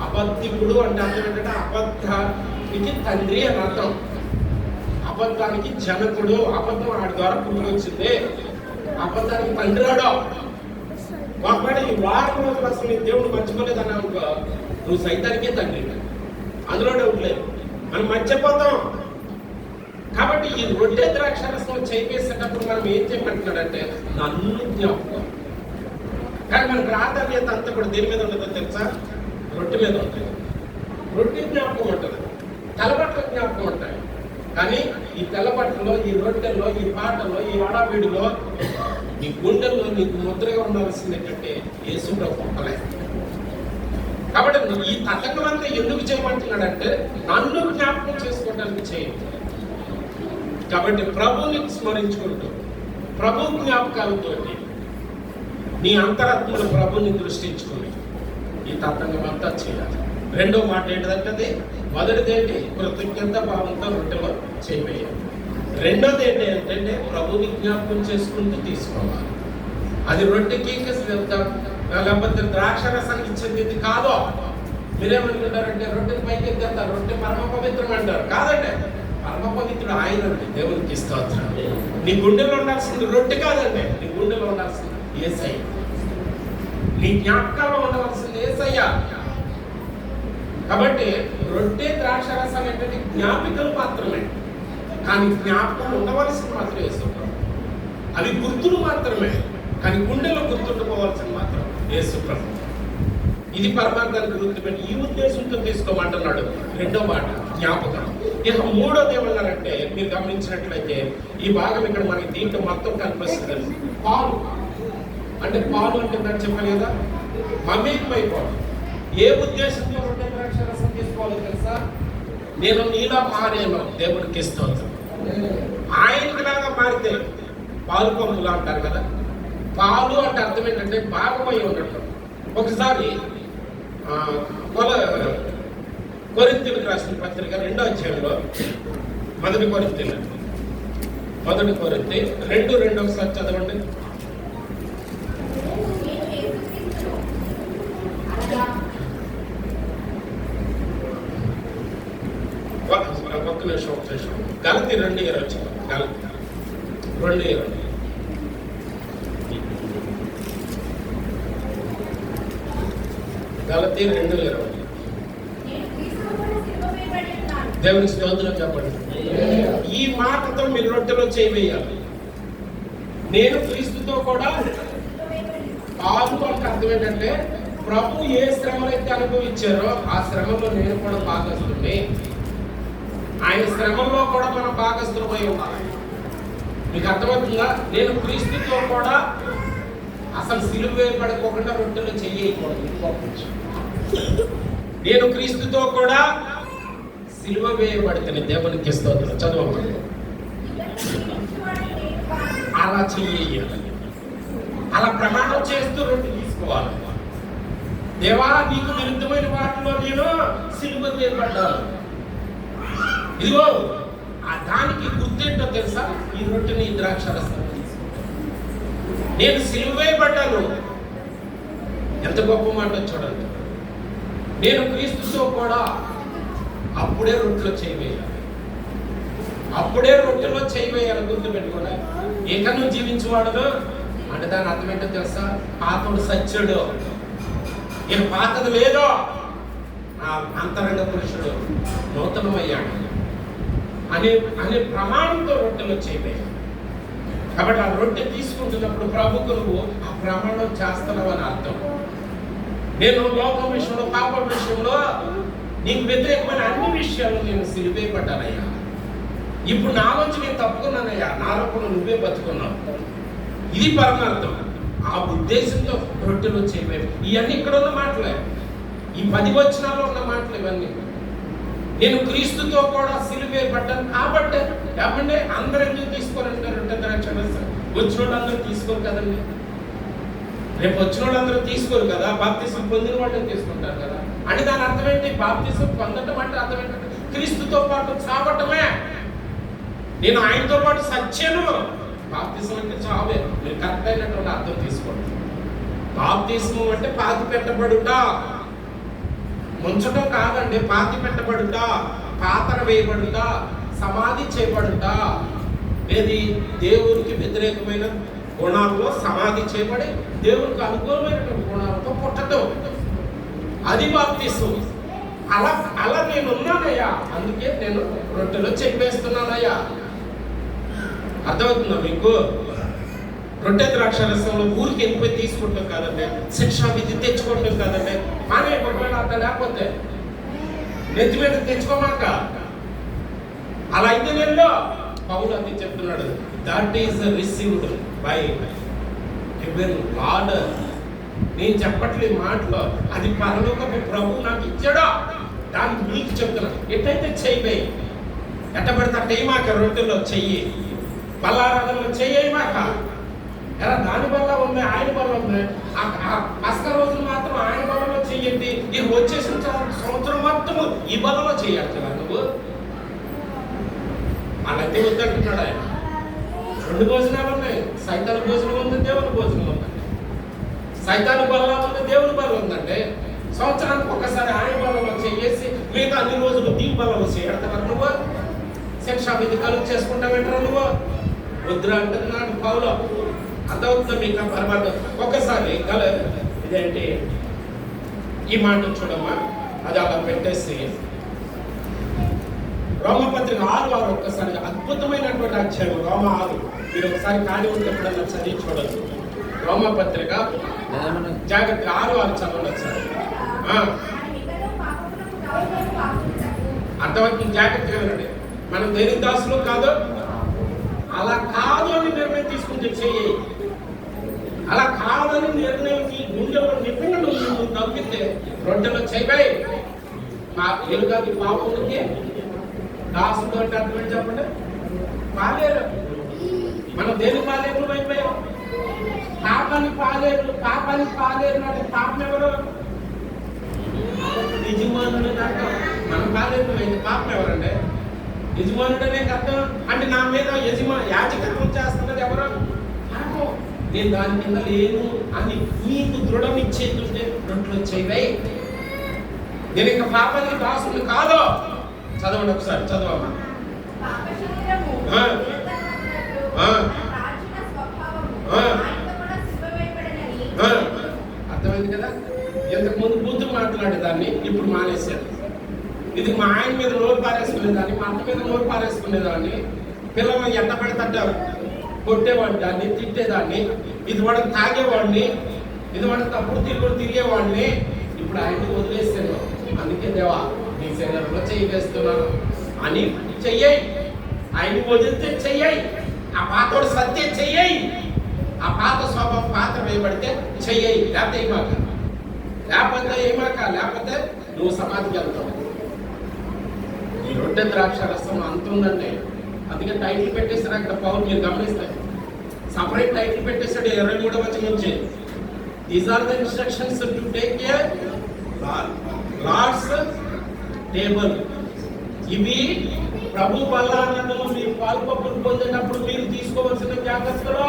అబద్ధికుడు అంటే అర్థం ఏంటంటే అబద్ధానికి తండ్రి అని అర్థం. అబద్ధానికి జనకుడు, అబద్ధం ఆడి ద్వారా పుట్టుకొచ్చింది. అబద్ధానికి తండ్రి రాడు. ఒకవేళ ఈ వారం రోజులు అసలు నీ దేవుడు మర్చిపోలేదు అన్నావు, నువ్వు సైతానికే తండ్రి, అందులో డౌట్ లేదు. మనం మర్చిపోతాం. కాబట్టి ఈ రొట్టె ద్రాక్షరసం చేపేసేటప్పుడు మనం ఏం చేయమంటున్నాడంటే నన్ను జ్ఞాపకం. కానీ మన ప్రాధాన్యత అంతా కూడా దేని మీద ఉంటుందో తెలుసా? రొట్టె మీద ఉంటుంది. రొట్టె జ్ఞాపకం ఉంటుంది, తెల్లబట్టల జ్ఞాపకం ఉంటాయి. కానీ ఈ తెల్లబట్టలో, ఈ రొట్టెల్లో, ఈ పాటల్లో, ఈ వడాబీడిలో నీ గుండెల్లో నీకు ముద్రగా ఉండాల్సింది ఏంటంటే యేసు ప్రభు. కాబట్టి ఈ తతంగం అంతా ఎందుకు చేయమంటున్నాడంటే నన్ను జ్ఞాపకం చేసుకోవడానికి చేయండి. కాబట్టి ప్రభువుని స్మరించుకుంటూ ప్రభు జ్ఞాపకాలతో నీ అంతరాత్మను ప్రభుని దృష్టించుకుని ఈ తతంగం అంతా చేయాలి. రెండో మాట ఏంటంటే మొదటిది ఏంటి? కృతజ్ఞత భావంతో రొట్టెలో చేయవేయాలి. రెండోది ఏంటంటే ప్రభుని జ్ఞాపకం చేసుకుంటూ తీసుకోవాలి. అది రొట్టెకి లేకపోతే ద్రాక్షరసానికి చెందింది కాదు. మీరేమనుకుంటారంటే రొట్టెని పైకి ఎత్తేస్తారు, రొట్టె పరమ పవిత్రం అంటారు. కాదండి, పరమ పవిత్రుడు ఆయన అండి. దేవునికి స్తోత్రం. నీ గుండెలో ఉండాల్సింది రొట్టె కాదండి, నీ గుండెలో ఉండాల్సింది యేసయ్య. నీ జ్ఞాపకాల్లో ఉండవలసింది యేసయ్య. కాబట్టి రొట్టె ద్రాక్షరసం ఏంటంటే జ్ఞాపికలు మాత్రమే, కానీ జ్ఞాపకం ఉండవలసింది మాత్రం యేసు. అవి గుర్తులు మాత్రమే, కానీ గుండెలో గుర్తుండిపోవాల్సింది మాత్రం యేసు ప్రభు. ఇది పరమార్థానికి గుర్తుపెట్టి ఈ ఉద్దేశంతో తీసుకోమంటున్నాడు. రెండో మాట జ్ఞాపకం. ఇక మూడోది ఏమన్నారంటే, మీరు గమనించినట్లయితే ఈ భాగం ఇక్కడ మనకి దీంట్లో మొత్తం కనిపిస్తుంది. పాలు అంటే, పాలు అంటే నాకు చెప్పాను కదా, మమేకమైపోవడం. ఏ ఉద్దేశంతో రొట్టె ద్రాక్షరసం తీసుకోవాలో తెలుసా? నేను నీలా మారేను. దేవుడికి స్తోత్రం. ఆయనలాగా మారితే పాలు పంపులు అంటారు కదా. పాలు అంటే అర్థం ఏంటంటే భాగమై ఉండటం. ఒకసారి కొరింథీయులకు రాసిన పత్రిక 2వ అధ్యాయంలో మొదటి కొరింథీ 2:2 ఒకసారి చదవండి. ఒక్క నిమిషం. గలతీ 2:20 వచ్చింది. గలతీ 2:20. గలతీ 2:20. దేవుని స్తోత్రం చెప్పండి. ఈ మాటతో మీరు రొట్టెలో చేయవేయాలి. నేను క్రీస్తుతో కూడా పాలు అంటే అర్థం ఏంటంటే, ప్రభు ఏ శ్రమలైతే అనుభవించారో ఆ శ్రమలో నేను కూడా భాగస్తుని. ఆయన శ్రమంలో కూడా మనం భాగస్తులమై ఉండాలి. మీకు అర్థమవుతుందా? నేను క్రీస్తుతో కూడా అసలు సిలువ వేయబడుకోకుండా రొట్టెలో చెయ్యకూడదు. నేను క్రీస్తుతో కూడా సిలువ వేయబడితే దేవునికి స్తోత్రం. చదవండి. అలా చెయ్యాలి. అలా ప్రమాణం చేస్తూ రొట్టె తీసుకోవాలి. దేవా, నీకు విరుద్ధమైన వాటిలో నేను సిలువ వేయబడ్డాను. ఇదిగో దానికి గుర్తేంటో తెలుసా? ఈ రొట్టెని ఈ ద్రాక్షరసం. నేను సిలువ వేయబడ్డాను. ఎంత గొప్ప మాట చూడండి. నేను క్రీస్తుతో కూడా అప్పుడే రొట్టెలో చేయవేయాలి. అప్పుడే రొట్టెలో చేయవేయాలి. గుర్తు పెట్టుకోండి. ఏకను జీవించేవాడు అంటే దాని అర్థం ఏంటో తెలుసా? పాతోడు సత్యుడు. ఈయన పాతది లేదో అంతరంగ పురుషుడు నూతనమయ్యాడు అనే ప్రమాణంతో రొట్టెలో చేయవేయాలి. కాబట్టి ఆ రొట్టె తీసుకుంటున్నప్పుడు ప్రభుకు నువ్వు ఆ ప్రమాణం చేస్తున్నావు అని అర్థం. నేను లోకం విషయంలో, పాపం విషయంలో, నీకు వ్యతిరేకమైన అన్ని విషయాలు నేను సిలువేయబడ్డానయ్యా. ఇప్పుడు నా నుంచి నేను తప్పుకున్నానయ్యా. నాలో కూడా నువ్వే బతుకున్నావు. ఇది పరమార్థం. ఆ ఉద్దేశంతో రొట్టెలో చేయవేయాలి. ఇవన్నీ ఇక్కడ ఉన్న మాటలే, ఈ 10 వచనాల్లో ఉన్న మాటలు ఇవన్నీ. నేను క్రీస్తుతో కూడా సిలువేయబడ్డాను కాబట్టి. ఏమంటే అందరూ ఎందుకు తీసుకోరంటే రొట్టె ద్రాక్షరసం? వచ్చిన వాళ్ళు అందరూ తీసుకోరు కదండి. రేపు వచ్చిన వాళ్ళు అందరూ తీసుకోరు కదా. బాప్తిసం పొందిన వాళ్ళు తీసుకుంటారు కదా. అంటే దాని అర్థం ఏంటి? బాప్తిసం పొందడం అంటే అర్థం ఏంటంటే క్రీస్తుతో పాటు చావటమే. నేను ఆయనతో పాటు సత్యను. బాప్తిసం అంటే చావే. మీరు కరెక్ట్ అయినటువంటి అర్థం తీసుకోండి. బాప్తిసం అంటే పాతి పెట్టబడుట, ముంచటం కాదండి. పాతి పెట్టబడుట, పాతర వేయబడుట, సమాధి చేయబడుట. ఏది? దేవునికి వ్యతిరేకమైన గుణాల్లో సమాధి చేయబడి దేవునికి అనుకూలమైనటువంటి గుణాలతో పుట్టడం. అది బాప్తిసం. అలా నేను ఉన్నానయ్యా. అందుకే నేను రొట్టెలో చెప్పేస్తున్నానయ్యా. అర్థమవుతుందా మీకు? రొట్టె ద్రాక్షరసంలో ఊరికి వెళ్ళిపోయి తీసుకుంటాం కాదండి. శిక్షా విధి తెచ్చుకుంటాం కాదండి. కానీ ఒకవేళ అట్లా లేకపోతే నెత్తి మీద తెచ్చుకోమాక. అలా అయితే నేను పౌలు అది చెప్తున్నాడు. That is received by heaven lord. నేను చెప్పట్లేదు మాటలో, అది పరలోకపు ప్రభు నాకు ఇచ్చాడో దానికి మీకు చెప్తున్నాను. ఎట్లయితే చెయ్యి, ఎట్ట పడితే అట్టేయమాక. రొట్టెల్లో చెయ్యి, బల్లారాధనలో చెయ్యమాక. ఎలా దాని వల్ల ఉంది, ఆయన వల్ల ఉంది. పస్కా రోజులు మాత్రం ఆయన బలంలో చెయ్యండి. నీకు వచ్చేసిన సంవత్సరం మొత్తం ఈ బలంలో చేయాలి కదా నువ్వు. అలాగే వద్దంటున్నాడు ఆయన. 2 భోజనాలు ఉన్నాయి. సైతాన్ భోజనం ఉంది, దేవుని భోజనం ఉందండి. సైతాన్ బలం ఉంది, దేవుని బలం ఉందండి. సంవత్సరానికి ఒక్కసారి ఆయన బలంలో చేసి మిగతా అన్ని రోజులు దీ బలంలో చేయడతారు. నువ్వు శిక్షా విధి కలుగు చేసుకుంటావేంటారు నువ్వు? వద్దురా అంటున్నాడు పౌలు. అర్థమవుతుందా మీకు? పరమాత్మ ఒక్కసారి ఇదేంటి ఈ మాట చూడమ్మా, అది అలా పెట్టేసి రోమపత్రిక 6:6 ఒక్కసారి అద్భుతమైనటువంటి అధ్యాయం. రోమ 6 మీరు ఒకసారి ఖాళీ ఉంటే ఎప్పుడన్నా చదివి చూడచ్చు. రోమపత్రిక జాగ్రత్తగా 6:6 చదవండి ఒకసారి. అర్థమవుతుంది, జాగ్రత్తగా వినండి. మనం దేని దాసులు కాదు, అలా కాదు అని నిర్ణయం తీసుకుంటే చెయ్యి. అలా కాదని నిర్ణయం గుండెలో నిజంగా నువ్వు నవ్వితే రొట్టెలో చేయబాయి మా ఎలుగాది పాపములకి దాసులు అంటే అర్థం చెప్పండి. పాలేరు, మనం దేని పాలేరు అయిపోయాం? పాపానికి పాలేరు అంటే పాపం ఎవరు? యజమానుడు అర్థం. మనం పాలేరు అయింది, పాపం ఎవరండి? యజమానుడనే అర్థం. అంటే నా మీద యాజకత్వం చేస్తున్నది ఎవరు? పాపం. నేను దాని కింద లేను అని నీకు దృఢం ఇచ్చేస్తుంటే రొట్టెలో చేయబాయి. నేను ఇంకా పాపానికి దాసులు కాదు. చదవండి ఒకసారి, చదవమ్మా. అర్థమైంది కదా? ఇంతకు ముందు బూతులు మాట్లాడేదాన్ని, ఇప్పుడు మానేశాను. ఇది మా ఆయన మీద నోరు పారేసుకునేదాన్ని, మా అత్త మీద నోరు పారేసుకునేదాన్ని, పిల్లలు ఎండ పెడతారు కొట్టేవాడిని, దాన్ని తిట్టేదాన్ని, ఇది వాడికి తాగేవాడిని, ఇది వాడికి తప్పుడు తిరిగేవాడిని. ఇప్పుడు ఆయన్ని వదిలేస్తాను. అందుకే దేవా నీ శరీరంలో చెయ్యి వేస్తున్నాను అని చెయ్యాయి. ఆయన్ని వదిలితే చెయ్యాయి. ఆ పాతోడు సత్య చెయ్యాయి. ఆ పాత స్వభావం పాత్ర వేయబడితే చెయ్యాయి. లేకపోతే లేకపోతే నువ్వు సమాధికి వెళ్తావు. ఈ రొట్టె ద్రాక్ష రసం అంత ఉందండి. అందుకే టైటిల్ పెట్టేస్తారు అక్కడ పౌరు, మీరు గమనిస్తారు. సపరేట్ టైటిల్ పెట్టేస్తాడు 23వ వచనం నుంచి. These are the instructions to take a lord's table. ఇవి ప్రభు బల్లాలను మీరు పాల్పొప్పులు పొందేటప్పుడు మీరు తీసుకోవాల్సిన జాగ్రత్తలు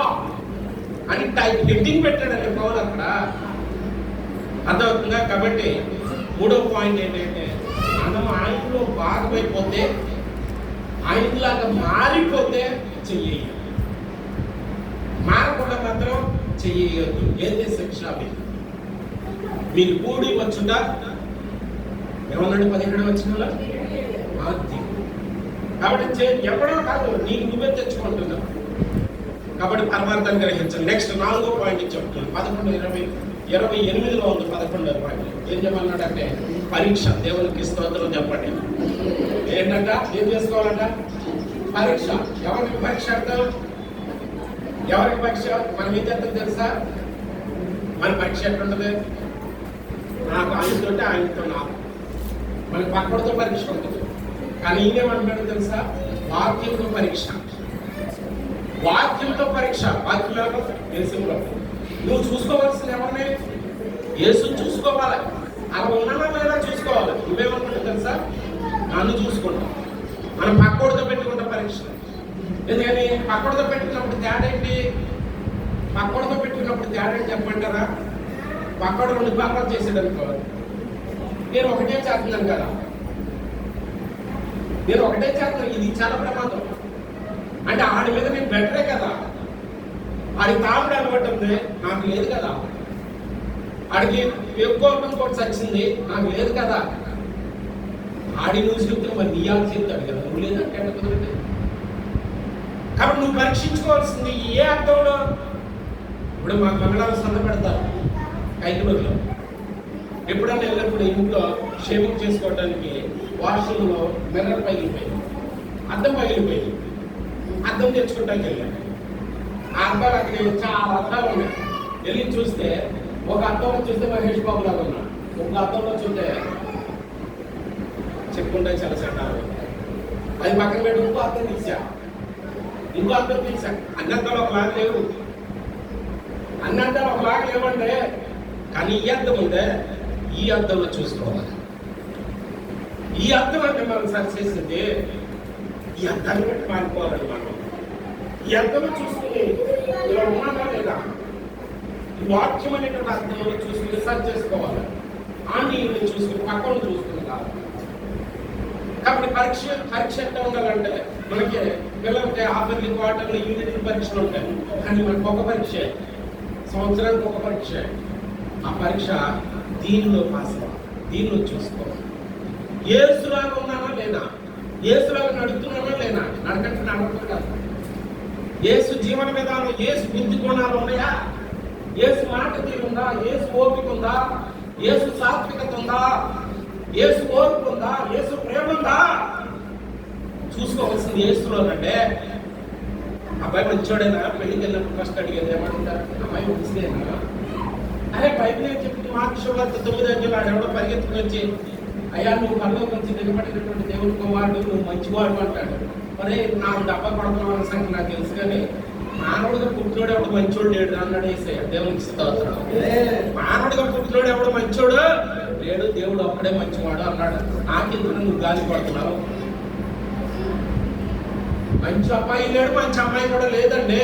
అని హెడ్డింగ్ పెట్టాడండి పౌరు అక్కడ. అర్థమవుతుందా? కాబట్టి 3వ పాయింట్ ఏంటంటే మనం ఆయనలో భాగమైపోతే, ఆయనలాగా మారిపోతే చెయ్యి. మారకుండా మాత్రం చెయ్యొద్దు. ఏంటి శిక్ష? మీరు కూడి వచ్చుట ఏమన్నాడు 17వ వచనంలో? కాబట్టి ఎవడో కాదు, నీకు నువ్వే తెచ్చుకుంటున్నావు. కాబట్టి పరమార్థాన్ని గ్రహించాలి. నెక్స్ట్ 4వ పాయింట్ చెప్తున్నాను. 11:28లో ఉంది 11వ పాయింట్. ఏం చెప్పన్నాడంటే పరీక్ష. దేవునికి స్తోత్రం చెప్పండి. ఏంటంట? ఏం చేసుకోవాలంట? పరీక్ష. ఎవరికి పరీక్ష అంటారు? ఎవరికి పరీక్ష? మనం ఏం చేస్తాం తెలుసా? మన పరీక్ష ఎట్లుంటుంది? నాకు ఆయనతో ఆయనతో నాకు, మనకి పక్కడితో పరీక్ష ఉంటుంది. కానీ ఈయనేమంటాడు తెలుసా? వాక్యంతో పరీక్ష. వాక్యంతో పరీక్ష. వాక్యంలో యేసులో నువ్వు చూసుకోవాల్సిన ఎవరిని? యేసుని చూసుకోవాలి. అలా ఉన్నానా లేదా చూసుకోవాలి. నువ్వేమనుకుంటావు తెలుసా? నన్ను చూసుకుంటావు. మనం పక్కోడితో పెట్టుకుంటాం పరీక్ష. ఎందుకని? పక్కోడితో పెట్టుకున్నప్పుడు తేడా ఏంటి? పక్కోడితో పెట్టుకున్నప్పుడు తేడా ఏంటి చెప్పంటారా? పక్కోడు 2 పాపాలు చేసాడు అనుకో, నేను ఒకటే చేస్తున్నాను కదా, నేను ఒకటే చేస్తున్నాను. ఇది చాలా ప్రమాదం. అంటే ఆడి మీద నేను బెటరే కదా. ఆడి తాముడు అలవాటు ఉంది, నాకు లేదు కదా. ఆడికి ఎక్కువ కూడా చచ్చింది, నాకు లేదు కదా. ఆడి నువ్వు చెప్తే మరి నీ ఆడు చెప్తాడు కదా, నువ్వు లేదంటే ఎంత కుదిరింది. కాబట్టి నువ్వు పరీక్షించుకోవాల్సింది ఏ అర్థంలో. ఇప్పుడు మా మంగళవారం సంద పెడతారు కైకులూరులో. ఎప్పుడన్నా వెళ్ళినప్పుడు ఇంట్లో షేవింగ్ చేసుకోవడానికి వాష్రూమ్లో మిర్రర్ పగిలిపోయింది, అద్దం పగిలిపోయింది. అద్దం తెచ్చుకోవడానికి వెళ్ళాను. ఆ అద్దాలు అక్కడ చాలా అద్దాలు ఉన్నాయి. వెళ్ళి చూస్తే ఒక అద్దంలో చూస్తే మహేష్ బాబు లాగా ఉన్నాడు, ఒక అద్దంలో చూస్తే చెప్పుకుంటే చాలా చెడ్డారు. అది పక్కన పెట్టి ఇంకో అద్దం తీసా, ఇంకో అద్దం తీసా. అన్ని అద్దాలు ఒకలాగా లేవు, అన్ని అద్దాలు ఒకలాగా లేవంటే. కానీ ఈ అద్దం ఉంటే ఈ అద్దంలో చూసుకోవాలి. ఈ అద్దం అంటే మనం సరి చేసింది ఈ అద్దాన్ని బట్టి మారిపోవాలండి. మనం ఈ అర్థంలో చూసుకుని ఇలా ఉన్నామా లేదా, ఈ వాక్యం అనేటువంటి అర్థంలో చూసుకుని సరి చేసుకోవాలి. నీళ్ళు చూసుకుని పక్కన చూసుకుని కాదు. కాబట్టి పరీక్ష ఎట్లా ఉండాలంటే మనకి పిల్లలకి హాఫర్లీ క్వార్టర్లీ యూనిట్ల పరీక్షలు ఉంటాయి. కానీ మనకు ఒక పరీక్ష, సంవత్సరానికి ఒక పరీక్ష. ఆ పరీక్ష దీనిలో పాస్ అవ్వాలి, దీనిలో చూసుకోవాలి. ఏసులాగా ఉన్నానా లేనా, ఏసులాగా నడుస్తున్నానా లేనా, నడకంటే నడవడం కాదు. ఏసు జీవన విధానం, ఏసు బుద్ధి గుణాలు ఉన్నాయా, ఏసు మాట తీరుందా, ఏసు ఓపిక ఉందా, ఏసు సాత్వికత ఉందా, ఏసు ఓపిక ఉందా, ఏసు ప్రేమ ఉందా చూసుకోవాల్సింది. ఏసులోనంటే అబ్బాయి మంచోడేనా, పెళ్లికి వెళ్ళినప్పుడు ఫస్ట్ అడిగేది ఏమంటారు, అమ్మాయి మంచిదేనా, అరే బైబిల్ ఏం చెప్పింది, మార్కు సువార్త 9 ఎవడో పరిగెత్తుకుని వచ్చి అయ్యా నువ్వు పరలోకం నుంచి నిలబడినటువంటి దేవుని కుమారుడు, నువ్వు మంచివాడు అంటాడు. మరి నాకు డబ్బా పడుతున్నావు అన్న సంగతి నాకు తెలుసు, కానీ మానవుడిగా పుట్టినోడు ఎవడు మంచోడు లేడు అన్నాడు యేసయ్య. దేవునికి స్తోత్రం. మానవుడిగా పుట్టినోడు ఎవడు మంచోడు లేడు, దేవుడు ఒక్కడే మంచివాడు అన్నాడు. నాకెందుకు నువ్వు గాలి పడుతున్నావు? మంచి అబ్బాయి లేడు, మంచి అమ్మాయి కూడా లేదండి.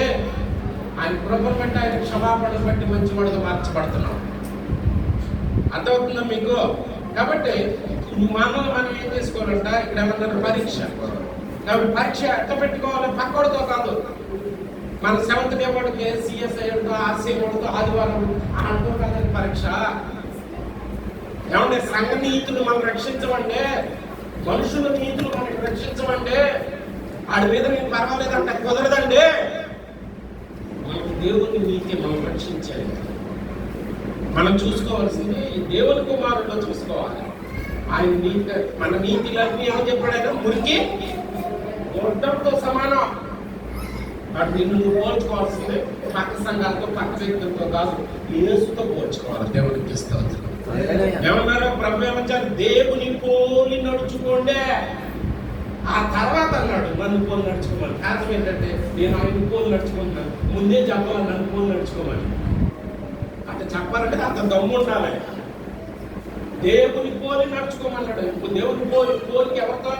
ఆయన కృపను బట్టి, ఆయన క్షమాపణను బట్టి మంచివాడుగా మార్చబడుతున్నాం. అర్థమవుతుందా మీకు? కాబట్టి మనం ఏం చేసుకోవాలంట, ఇక్కడ ఏమన్నారు పరీక్ష. కాబట్టి పరీక్ష ఎట్లా పెట్టుకోవాలి, పక్కోడితో కాదు. మన 7th డే వాడికి సిఎస్ఐ ఆర్సీ వాడితో ఆదివారం ఆడుతో కాదని పరీక్ష. ఏమంటే సంఘ నీతులు మనం రక్షించమంటే, మనుషుల నీతులు మనకి రక్షించమంటే ఆడి మీద నేను పర్వాలేదంటే కుదరదండి. మనకి దేవుని నీతి మనం రక్షించాలి. మనం చూసుకోవాల్సింది దేవుని కుమారుడిలో చూసుకోవాలి. ఆయన నీతి, మన నీతిలన్నీ ఏమని చెప్పాడు, మురికి గొడ్డంతో సమానం. అటు నిన్ను నువ్వు పోల్చుకోవాల్సిందే పక్క సంఘాలతో, పక్క వ్యక్తులతో కాదు, యేసుతో పోల్చుకోవాలి. దేవునికి స్తోత్రం. ఏమన్నారు ప్రభు ఏమన్నారు, దేవుని పోలి నడుచుకోండి. ఆ తర్వాత అన్నాడు నన్ను పోలి నడుచుకోమని. కారణం ఏంటంటే నేను ఆయన పోలి నడుచుకుంటున్నాను, ముందే చెప్పాలి నన్ను పోలి నడుచుకోమని. అంటే చెప్పాలంటే అంత దమ్ము ఉండాలి. దేవుని పోలి నడుచుకోమన్నాడు. ఇప్పుడు దేవుని పోలికి ఎవరితో?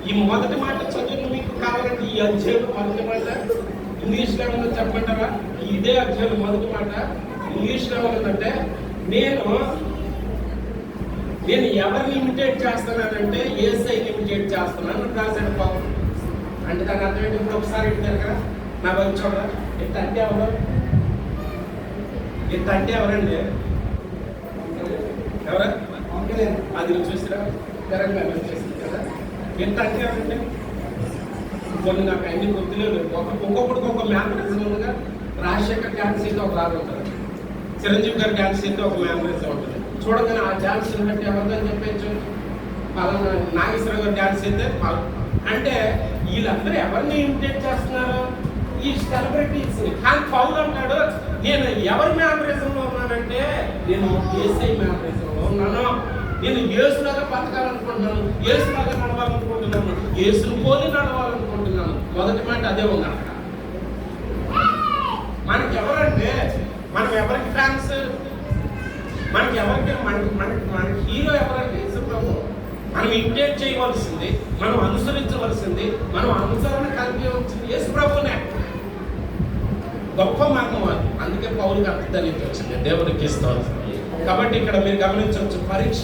ఈ మొదటి మాట చదువు మీకు కావాలంటే ఈ అధ్యాయం మొదటి మాట ఇంగ్లీష్లో ఏమన్నా చెప్పమంటారా? ఇదే అధ్యాయం మొదటి మాట ఇంగ్లీష్లో ఏమన్నదంటే, నేను ఎవరిని ఇమిటేట్ చేస్తున్నానంటే యేసయ్యని ఇమిటేట్ చేస్తున్నాను రాశాడు పాపం. అంటే దాని అర్థం ఏంటి? ఇప్పుడు ఒకసారి ఇంటారు కదా, నా వైపు చూడరా, ఇంత అంటే ఎవరు, ఇంత అంటే ఎవరండి, ఎవరా అది చూసిరా తెలంగాణ వచ్చేసింది కదా. ఎంత అంటే ఎవరండి, కొన్ని నాకు అన్ని గుర్తులేదు. ఒక్కొక్కడికి ఒక మ్యామరిజం ఉందిగా. రాజశేఖర్ డ్యాన్స్ అయితే ఒక లాగా ఉంటుంది, చిరంజీవి గారి డ్యాన్స్ అయితే ఒక మ్యామరిజం ఉంటుంది. చూడగానే ఆ డ్యాన్స్ బట్టి ఎవరిదని చెప్పచ్చు, పలానా నాగేశ్వర గారి డ్యాన్స్ అయితే అంటే వీళ్ళందరూ ఎవరిని ఇమిటేట్ చేస్తున్నారు? ఈ సెలబ్రిటీస్. కానీ పౌలు అంటాడు, నేను ఎవరి మ్యామరిజంలో ఉన్నానంటే నేను యేసయ్య మ్యామరిజంలో ఉన్నాను. నేను యేసులాగా బతకాలనుకుంటున్నాను, యేసులాగా నడవాలనుకుంటున్నాను, యేసును పోలి నడవాలనుకుంటున్నాను. మొదటి మాట అదే ఉంది అక్కడ. మనకి ఎవరంటే, మనం ఎవరికి ఫ్యాన్స్, మనకి ఎవరికి మన హీరో ఎవరంటే యేసు ప్రభు. మనం ఇమిటేట్ చేయవలసింది, మనం అనుసరించవలసింది, మనం అనుసరణ కలిగించింది యేసు ప్రభునే. గొప్ప మార్గం అది. అందుకే పౌలుకి అర్థానికి వచ్చింది. దేవునికి ఇస్తాను. కాబట్టి ఇక్కడ మీరు గమనించవచ్చు, పరీక్ష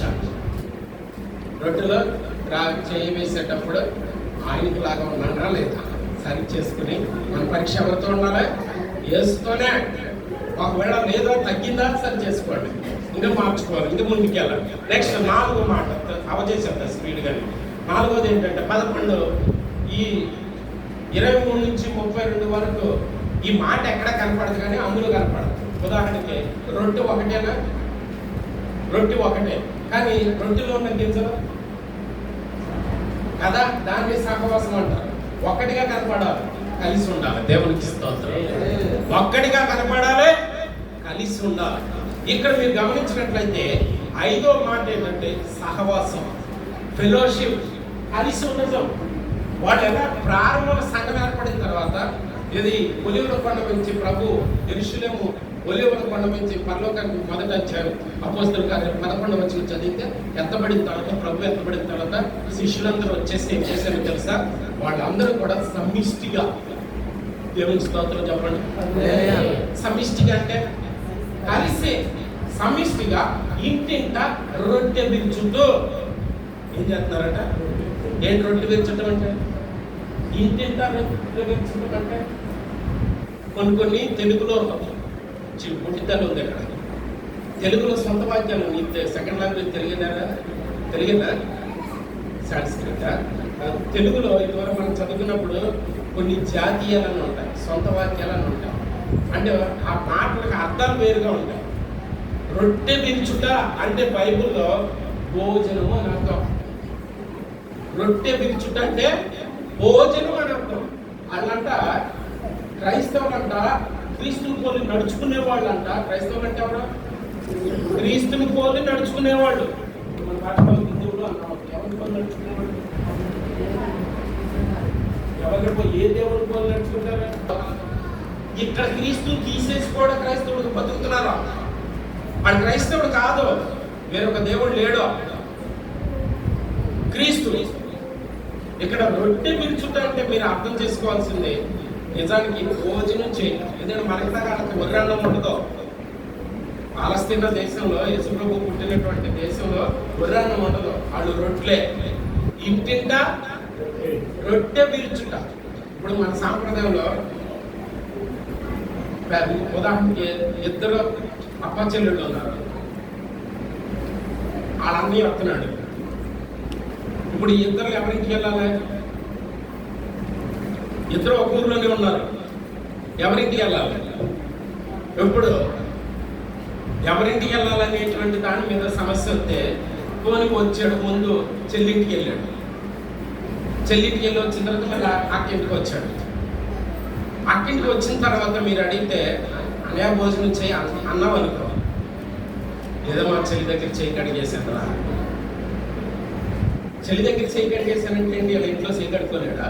రొట్టెలో చేయి వేసేటప్పుడు ఆయనకి లాగా ఉన్నాడా లేదా సరి చేసుకుని మన పరీక్ష ఎవరితో ఉండాలి? యేసుతోనే. ఒకవేళ లేదో తగ్గిందా సరి చేసుకోండి, ఇంకా మార్చుకోవాలి, ఇంకా ముందుకు వెళ్ళాలి. నెక్స్ట్ 4వ మాట అవచేసేద్దాం స్పీడ్గా. 4వది ఏంటంటే 11 ఈ 23 నుంచి 32 వరకు ఈ మాట ఎక్కడ కనపడదు, కానీ అందులో కనపడదు. ఉదాహరణకి రొట్టె ఒకటేనా? రొట్టె ఒకటే, కానీ రొట్టెలో ఉన్న గింజలు కదా, దాన్ని సహవాసం అంటారు. ఒక్కటిగా కనపడాలి, కలిసి ఉండాలి. దేవునికి స్తోత్రం. ఒక్కటిగా కనపడాలి, కలిసి ఉండాలి. ఇక్కడ మీరు గమనించినట్లయితే 5వ మాట ఏంటంటే సహవాసం, ఫెలోషిప్, కలిసి ఉండటం. వాళ్ళు ఎలా ప్రారంభంలో సంఘం ఏర్పడిన తర్వాత, ఇది ఒలీవల కొండ నుంచి ప్రభు యెరూషలేము ఒలీవల కొండ నుంచి పరలోకానికి మొదట వచ్చారు. అపోస్తలుల కార్యం 11వ వచనం చదివితే, ఎత్తబడిన తర్వాత, ప్రభు ఎత్తబడిన తర్వాత శిష్యులందరూ వచ్చేసి ఏం చేశారో తెలుసా? వాళ్ళందరూ కూడా సమిష్టిగా, దేవుని స్తోత్రం చెప్పండి. సమిష్టిగా అంటే కలిసి, సమిష్టిగా ఇంటింట రొట్టె విరుచుతూ ఏం చేస్తున్నారట? ఏంటి రొట్టె విరుచటం అంటే? ఇంటింట రొట్టె విరుచటం అంటే కొన్ని తెలుగులో పుట్టిద్దలు ఉంది. అక్కడ తెలుగులో సొంత వాక్యాలు సెకండ్ లాంగ్వేజ్ తెలుగుదా సాంస్క్రిట్. తెలుగులో ఇదివరకు మనం చదువుకున్నప్పుడు కొన్ని జాతీయాలని ఉంటాయి, సొంత వాక్యాలని ఉంటాయి. అంటే ఆ మాటలకు అర్థాలు వేరుగా ఉంటాయి. రొట్టె విరుచుట అంటే బైబిల్లో భోజనము అని అర్థం. రొట్టె విరుచుట అంటే భోజనం అని అర్థం. అదంట క్రైస్తవులంట క్రీస్తుని పోలి నడుచుకునే వాళ్ళు అంట. క్రైస్తవులు అంటే ఎవరు? క్రీస్తుని పోలి నడుచుకునేవాళ్ళు. మన భాషలో హిందువులు అన్నాం. ఎవరి పోలి నడుచుకునేవాళ్ళు? ఎవరికో ఏ దేవుడి పోలి నడుచుకుంటారా? ఇక్కడ క్రీస్తుని తీసేసి కూడా క్రైస్తవుడికి బతుకుతున్నారా? వాడు క్రైస్తవుడు కాదు, వేరొక దేవుడు లేడు, క్రీస్తు. ఇక్కడ రొట్టె విరుచుట అంటే మీరు అర్థం చేసుకోవాల్సిందే, నిజానికి భోజనం చేయడం. ఎందుకంటే మనకి వాళ్ళకి ఉర్రన్నం ఉండదు. పాలస్తీనా దేశంలో, యేసుప్రభు పుట్టినటువంటి దేశంలో ఉర్రన్నం ఉండదు, వాళ్ళు రొట్టెలే. ఇంటింట రొట్టె విరుచుట. ఇప్పుడు మన సాంప్రదాయంలో ఉదాహరణకి ఇద్దరు అప్ప చెల్లెళ్ళు ఉన్నారు, వాళ్ళన్నీ వస్తున్నాడు. ఇప్పుడు ఈ ఇద్దరు ఎవరింటికి వెళ్ళాలి? ఇద్దరు ఒక ఊర్లోనే ఉన్నారు, ఎవరింటికి వెళ్ళాలి? ఇప్పుడు ఎవరింటికి వెళ్ళాలనేటువంటి దాని మీద సమస్య వస్తే కోనికి వచ్చాడు. ముందు చెల్లింటికి వెళ్ళాడు, చెల్లింటికి వెళ్ళి వచ్చిన తర్వాత మళ్ళీ అక్కింటికి వచ్చాడు. అక్కింటికి వచ్చిన తర్వాత మీరు అడిగితే అనే భోజనం చేయి అన్నాం అనుకో, ఏదో మా చెల్లి దగ్గర చేయి కడిగేసాను. చెల్లి దగ్గర చేయి కడిగేసానంటే ఏంటి? అలా ఇంట్లో చేయి కడుక్కోలేడా?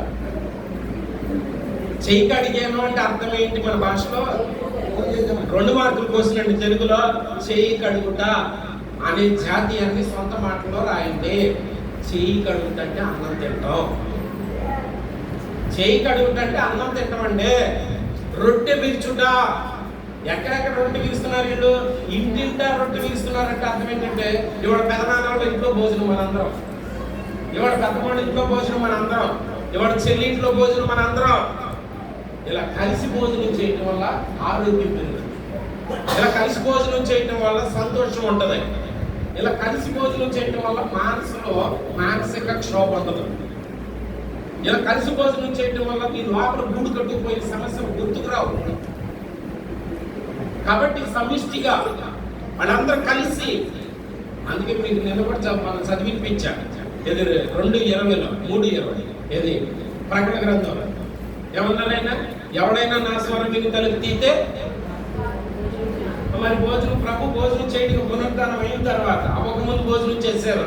చేయి కడిగాను అంటే అర్థం ఏంటి? మన భాషలో 2 మార్కులు కోసినండి. తెలుగులో చేయి కడుగుట అనే జాతీయాన్ని సొంత మాటలో రాయండి. చేయి కడుగుట అంటే అన్నం తింటాం. చేయి కడుగుట అంటే అన్నం తింటామండి. రొట్టె విరుచుట, ఎక్కడెక్కడ రొట్టె విరుస్తున్నారు వీళ్ళు? ఇంటింట రొట్టె విరుస్తున్నారంటే అర్థం ఏంటంటే, ఇవాళ పెదనాన్న ఇంట్లో భోజనం మనందరం, ఇవాళ పెద్దవాళ్ళ ఇంట్లో భోజనం మనందరం, ఇవాళ చెల్లి ఇంట్లో భోజనం మనందరం. ఇలా కలిసి భోజనం చేయటం వల్ల ఆరోగ్యం పెరుగుతుంది. ఇలా కలిసి భోజనం చేయటం వల్ల సంతోషం ఉంటుంది. ఇలా కలిసి భోజనం చేయటం వల్ల మనసులో మానసిక క్షోభ ఉండదు. ఇలా కలిసి భోజనం చేయటం వల్ల మీ లోపల గూడు కట్టుకుపోయే సమస్యలు గుర్తుకు రావు. కాబట్టి సమిష్టిగా వాళ్ళందరూ కలిసి, అందుకే మీకు నిన్న కూడా మనం చదివినిపించా. ఇది 2:20 3:20 ఏది ప్రకటన గ్రంథంలో ఏమన్నారైనా, ఎవడైనా నా స్వరం విని తలుపు తీతే, మరి భోజనం ప్రభు భోజనం చేయడం పునరుద్ధానం అయిన తర్వాత అవ్వకముందు భోజనం చేశారు.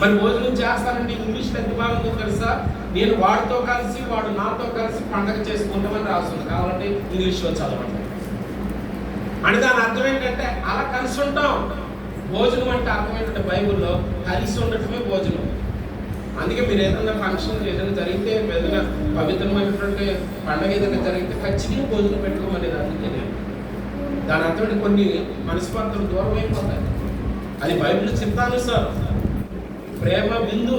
మరి భోజనం చేస్తానంటే ఇంగ్లీష్లో ఎంత బాగుందో తెలుసా? నేను వాడితో కలిసి వాడు నాతో కలిసి పండగ చేసుకుంటామని రాస్తుంది. కావాలంటే ఇంగ్లీష్లో చదవండి. అంటే దాని అర్థం ఏంటంటే అలా కలిసి ఉంటాం. భోజనం అంటే అర్థం ఏంటంటే బైబిల్లో కలిసి ఉండటమే భోజనం. అందుకే మీరు ఏదైనా ఫంక్షన్ ఏదైనా జరిగితే, ఏదైనా పవిత్రమైనటువంటి పండగ ఏదైనా జరిగితే ఖచ్చితంగా భోజనం పెట్టుకోమనేది. అందుకే దాని అర్థం కొన్ని మనస్పర్ధలు దూరం అయిపోతాయి. అది బైబిల్ చిత్తానుసారం. ప్రేమ బిందు,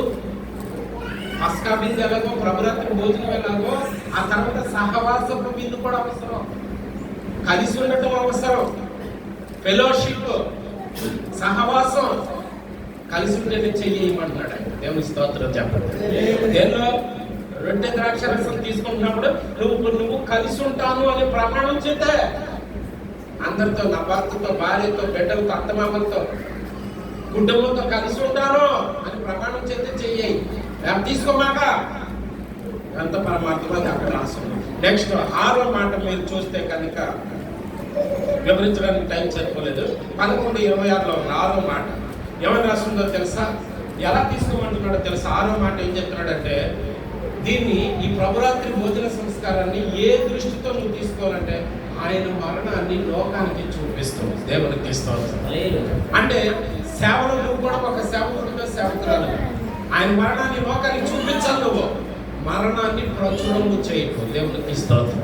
పస్కా బిందు ఎలాగో, ప్రభురాత్రి భోజనం ఎలాగో, ఆ తర్వాత సహవాసపు బిందు కూడా అవసరం. కలిసి ఉండటం అవసరం. ఫెలోషిప్, సహవాసం కలిసి ఉంటేనే చెయ్యమంటున్నాడు ఆయన. దేవుని స్తోత్రం చెప్పండి. దేనిలో? రొట్టె ద్రాక్ష రసం తీసుకుంటున్నప్పుడు నువ్వు కలిసి ఉంటాను అనే ప్రమాణం చేస్తే, అందరితో, నా భర్తతో, భార్యతో, బిడ్డలతో, అత్తమామలతో, కుటుంబంతో కలిసి ఉంటాను అని ప్రమాణం చేస్తే చెయ్యి. తీసుకోమాక ఎంత పరమాత్మ అక్కడ రాస్తుంది. నెక్స్ట్ 6వ మాట మీరు చూస్తే కనుక వివరించడానికి టైం సరిపోలేదు. 11:26లో 6వ మాట ఏమని రాస్తుందో తెలుసా? ఎలా తీసుకోమంటున్నాడో తెలుసా? 6వ మాట ఏం చెప్తున్నాడంటే, దీన్ని, ఈ ప్రభురాత్రి భోజన సంస్కారాన్ని ఏ దృష్టితో నువ్వు తీసుకోవాలంటే ఆయన మరణాన్ని లోకానికి చూపిస్తుంది. దేవునికి ఇస్తుంది. అంటే సేవలో నువ్వు కూడా ఒక సేవకుడిగా, సేవకురాలు. ఆయన మరణాన్ని లోకానికి చూపించాలి. నువ్వు మరణాన్ని ప్రచురము చేయకు. దేవునికి ఇస్తుంది.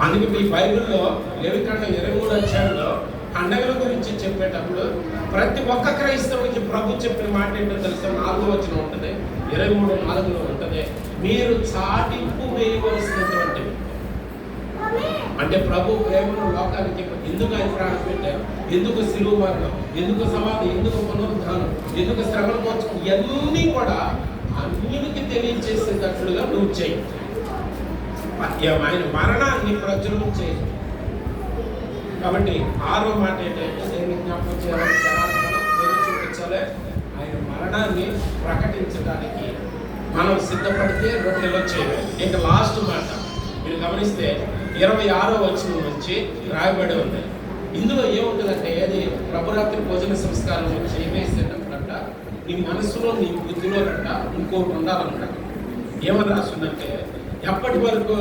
అందుకే మీ బైబిల్లో లేవికాండం 23వ అధ్యాయంలో పండగల గురించి చెప్పేటప్పుడు ప్రతి ఒక్క క్రైస్తవుడికి ప్రభు చెప్పిన మాట ఏంటో తెలుసా? 4వ వచనం ఉంటుంది, 23:4 ఉంటుంది, మీరు చాటింపు వేయవలసినటువంటి, అంటే ప్రభు ప్రేమను లోకానికి ఎందుకు ఆయన ప్రాణం పెట్టారు, ఎందుకు శిలువ మరణం, ఎందుకు సమాధి, ఎందుకు పునరుద్ధానం, ఎందుకు శ్రమల కోసం, ఇవన్నీ కూడా అన్యునికి తెలియజేసేటట్లుగా నువ్వు చేయి. ఆయన మరణాన్ని ప్రచురం చేయి. కాబట్టి 6వ మాట ఏంటంటే నేను జ్ఞాపకం చేయాలి, చూపించాలి. ఆయన మరణాన్ని ప్రకటించడానికి మనం సిద్ధపడితే రొట్టెలో చేయాలి. ఇంకా లాస్ట్ మాట మీరు గమనిస్తే 26వ వచనం నుంచి రాయబడి ఉంది. ఇందులో ఏముంటుందంటే, అది ప్రభురాత్రి భోజన సంస్కారం చేయవేసేటప్పుడంట నీ మనసులో నీ బుద్ధిలో అంట ఇంకోటి ఉండాలంట. ఏమని రాస్తుందంటే, ఎప్పటి వరకు?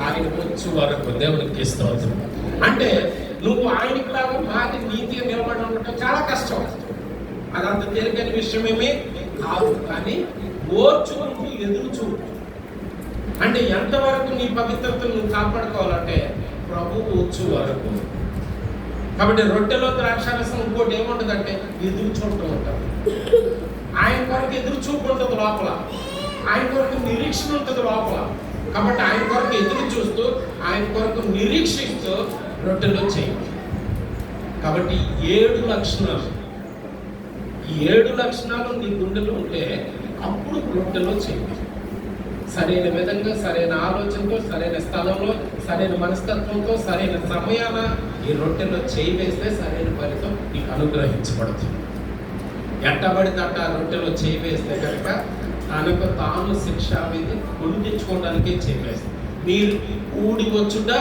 ఆయన వచ్చే వరకు. దేవునికి స్తోత్రం. అంటే నువ్వు ఆయనకి లాగా బాగా నీతిగా నిలబడి ఉండటం చాలా కష్టం. అదంత తేలికైన విషయమేమీ కాదు. కానీ ఓర్చుకుంటూ ఎదురు చూడు. అంటే ఎంతవరకు నీ పవిత్రతను నువ్వు కాపాడుకోవాలంటే ప్రభు వచ్చు వరకు. కాబట్టి రొట్టెలో ద్రాక్షారసం ఇంకోటి ఏముంటుందంటే ఎదురు చూడటం ఉంటుంది. ఆయన కొరకు ఎదురు చూపు ఉంటుంది లోపల, ఆయన కొరకు నిరీక్షణ ఉంటుంది లోపల. కాబట్టి ఆయన కొరకు ఎదురు చూస్తూ, ఆయన కొరకు నిరీక్షిస్తూ రొట్టెలో చేయి. కాబట్టి 7 లక్షణాలు, ఈ 7 లక్షణాలు నీ గుండెలో ఉంటే అప్పుడు రొట్టెలో చేయి. సరైన విధంగా, సరైన ఆలోచనతో, సరైన స్థలంలో, సరైన మనస్తత్వంతో, సరైన సమయాన ఈ రొట్టెలో చేయి వేస్తే సరైన ఫలితం నీకు అనుగ్రహించబడుతుంది. ఎట్టబడితే అట్ట రొట్టెలో చేయి వేస్తే కనుక తనకు తాను శిక్ష విధి కొని తెచ్చుకోవడానికే చేపేస్తుంది. మీరు కూడి వచ్చుట,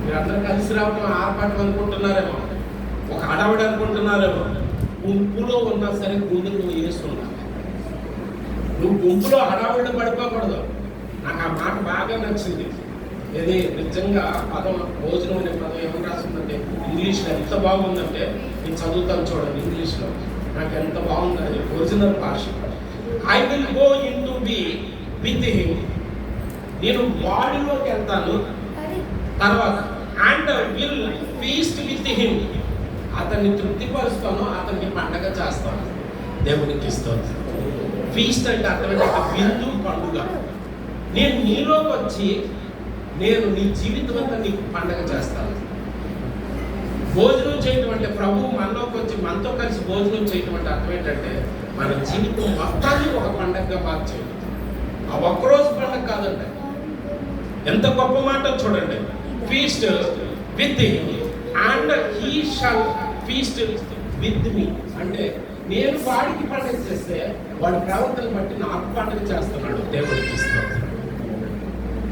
మీరందరూ కలిసి రావడం ఆర్పాటం అనుకుంటున్నారేమో, ఒక అడవడి అనుకుంటున్నారేమో. గుంపులో ఉన్నా సరే గుండెలు నువ్వు వేస్తున్నావు. నువ్వు గుంపులో హడావుడిని పడిపోకూడదు. నాకు ఆ మాట బాగా నచ్చింది. ఇది నిజంగా పదం, భోజనం అనే పదం ఏమని రాస్తుందంటే ఇంగ్లీష్లో ఎంత బాగుందంటే, నేను చదువుతాను చూడండి ఇంగ్లీష్లో, నాకు ఎంత బాగుంది. అది ఒరిజినల్ భాష. I will go in to be with him, నేను వాడిలోకి వెళ్తాను. తర్వాత and will feast with him, అతన్ని తృప్తిపరుస్తాను, అతనికి పండగ చేస్తాను. దేవునికి ఇస్తాను. ఫీస్ట్ అంటే అర్థమైతే విందు, పండుగ. నేను నీలోకి వచ్చి నేను నీ జీవితం అంతా నీకు పండగ చేస్తాను. భోజనం చేయటం అంటే ప్రభు మనలోకి వచ్చి మనతో కలిసి భోజనం చేయటం అంటే అర్థం ఏంటంటే మన జీవితం మొత్తాన్ని ఒక పండగగా మార్చేయడం. ఆ ఒక్కరోజు పండగ కాదండి. ఎంత గొప్ప మాట చూడండి. Feast with and he shall feast with me, అంటే నేను వాడికి పండుగ చేస్తే వాడి ప్రవర్తన బట్టి నాకు పండుగ చేస్తున్నాడు. దేవుడికి ఇస్తాడు.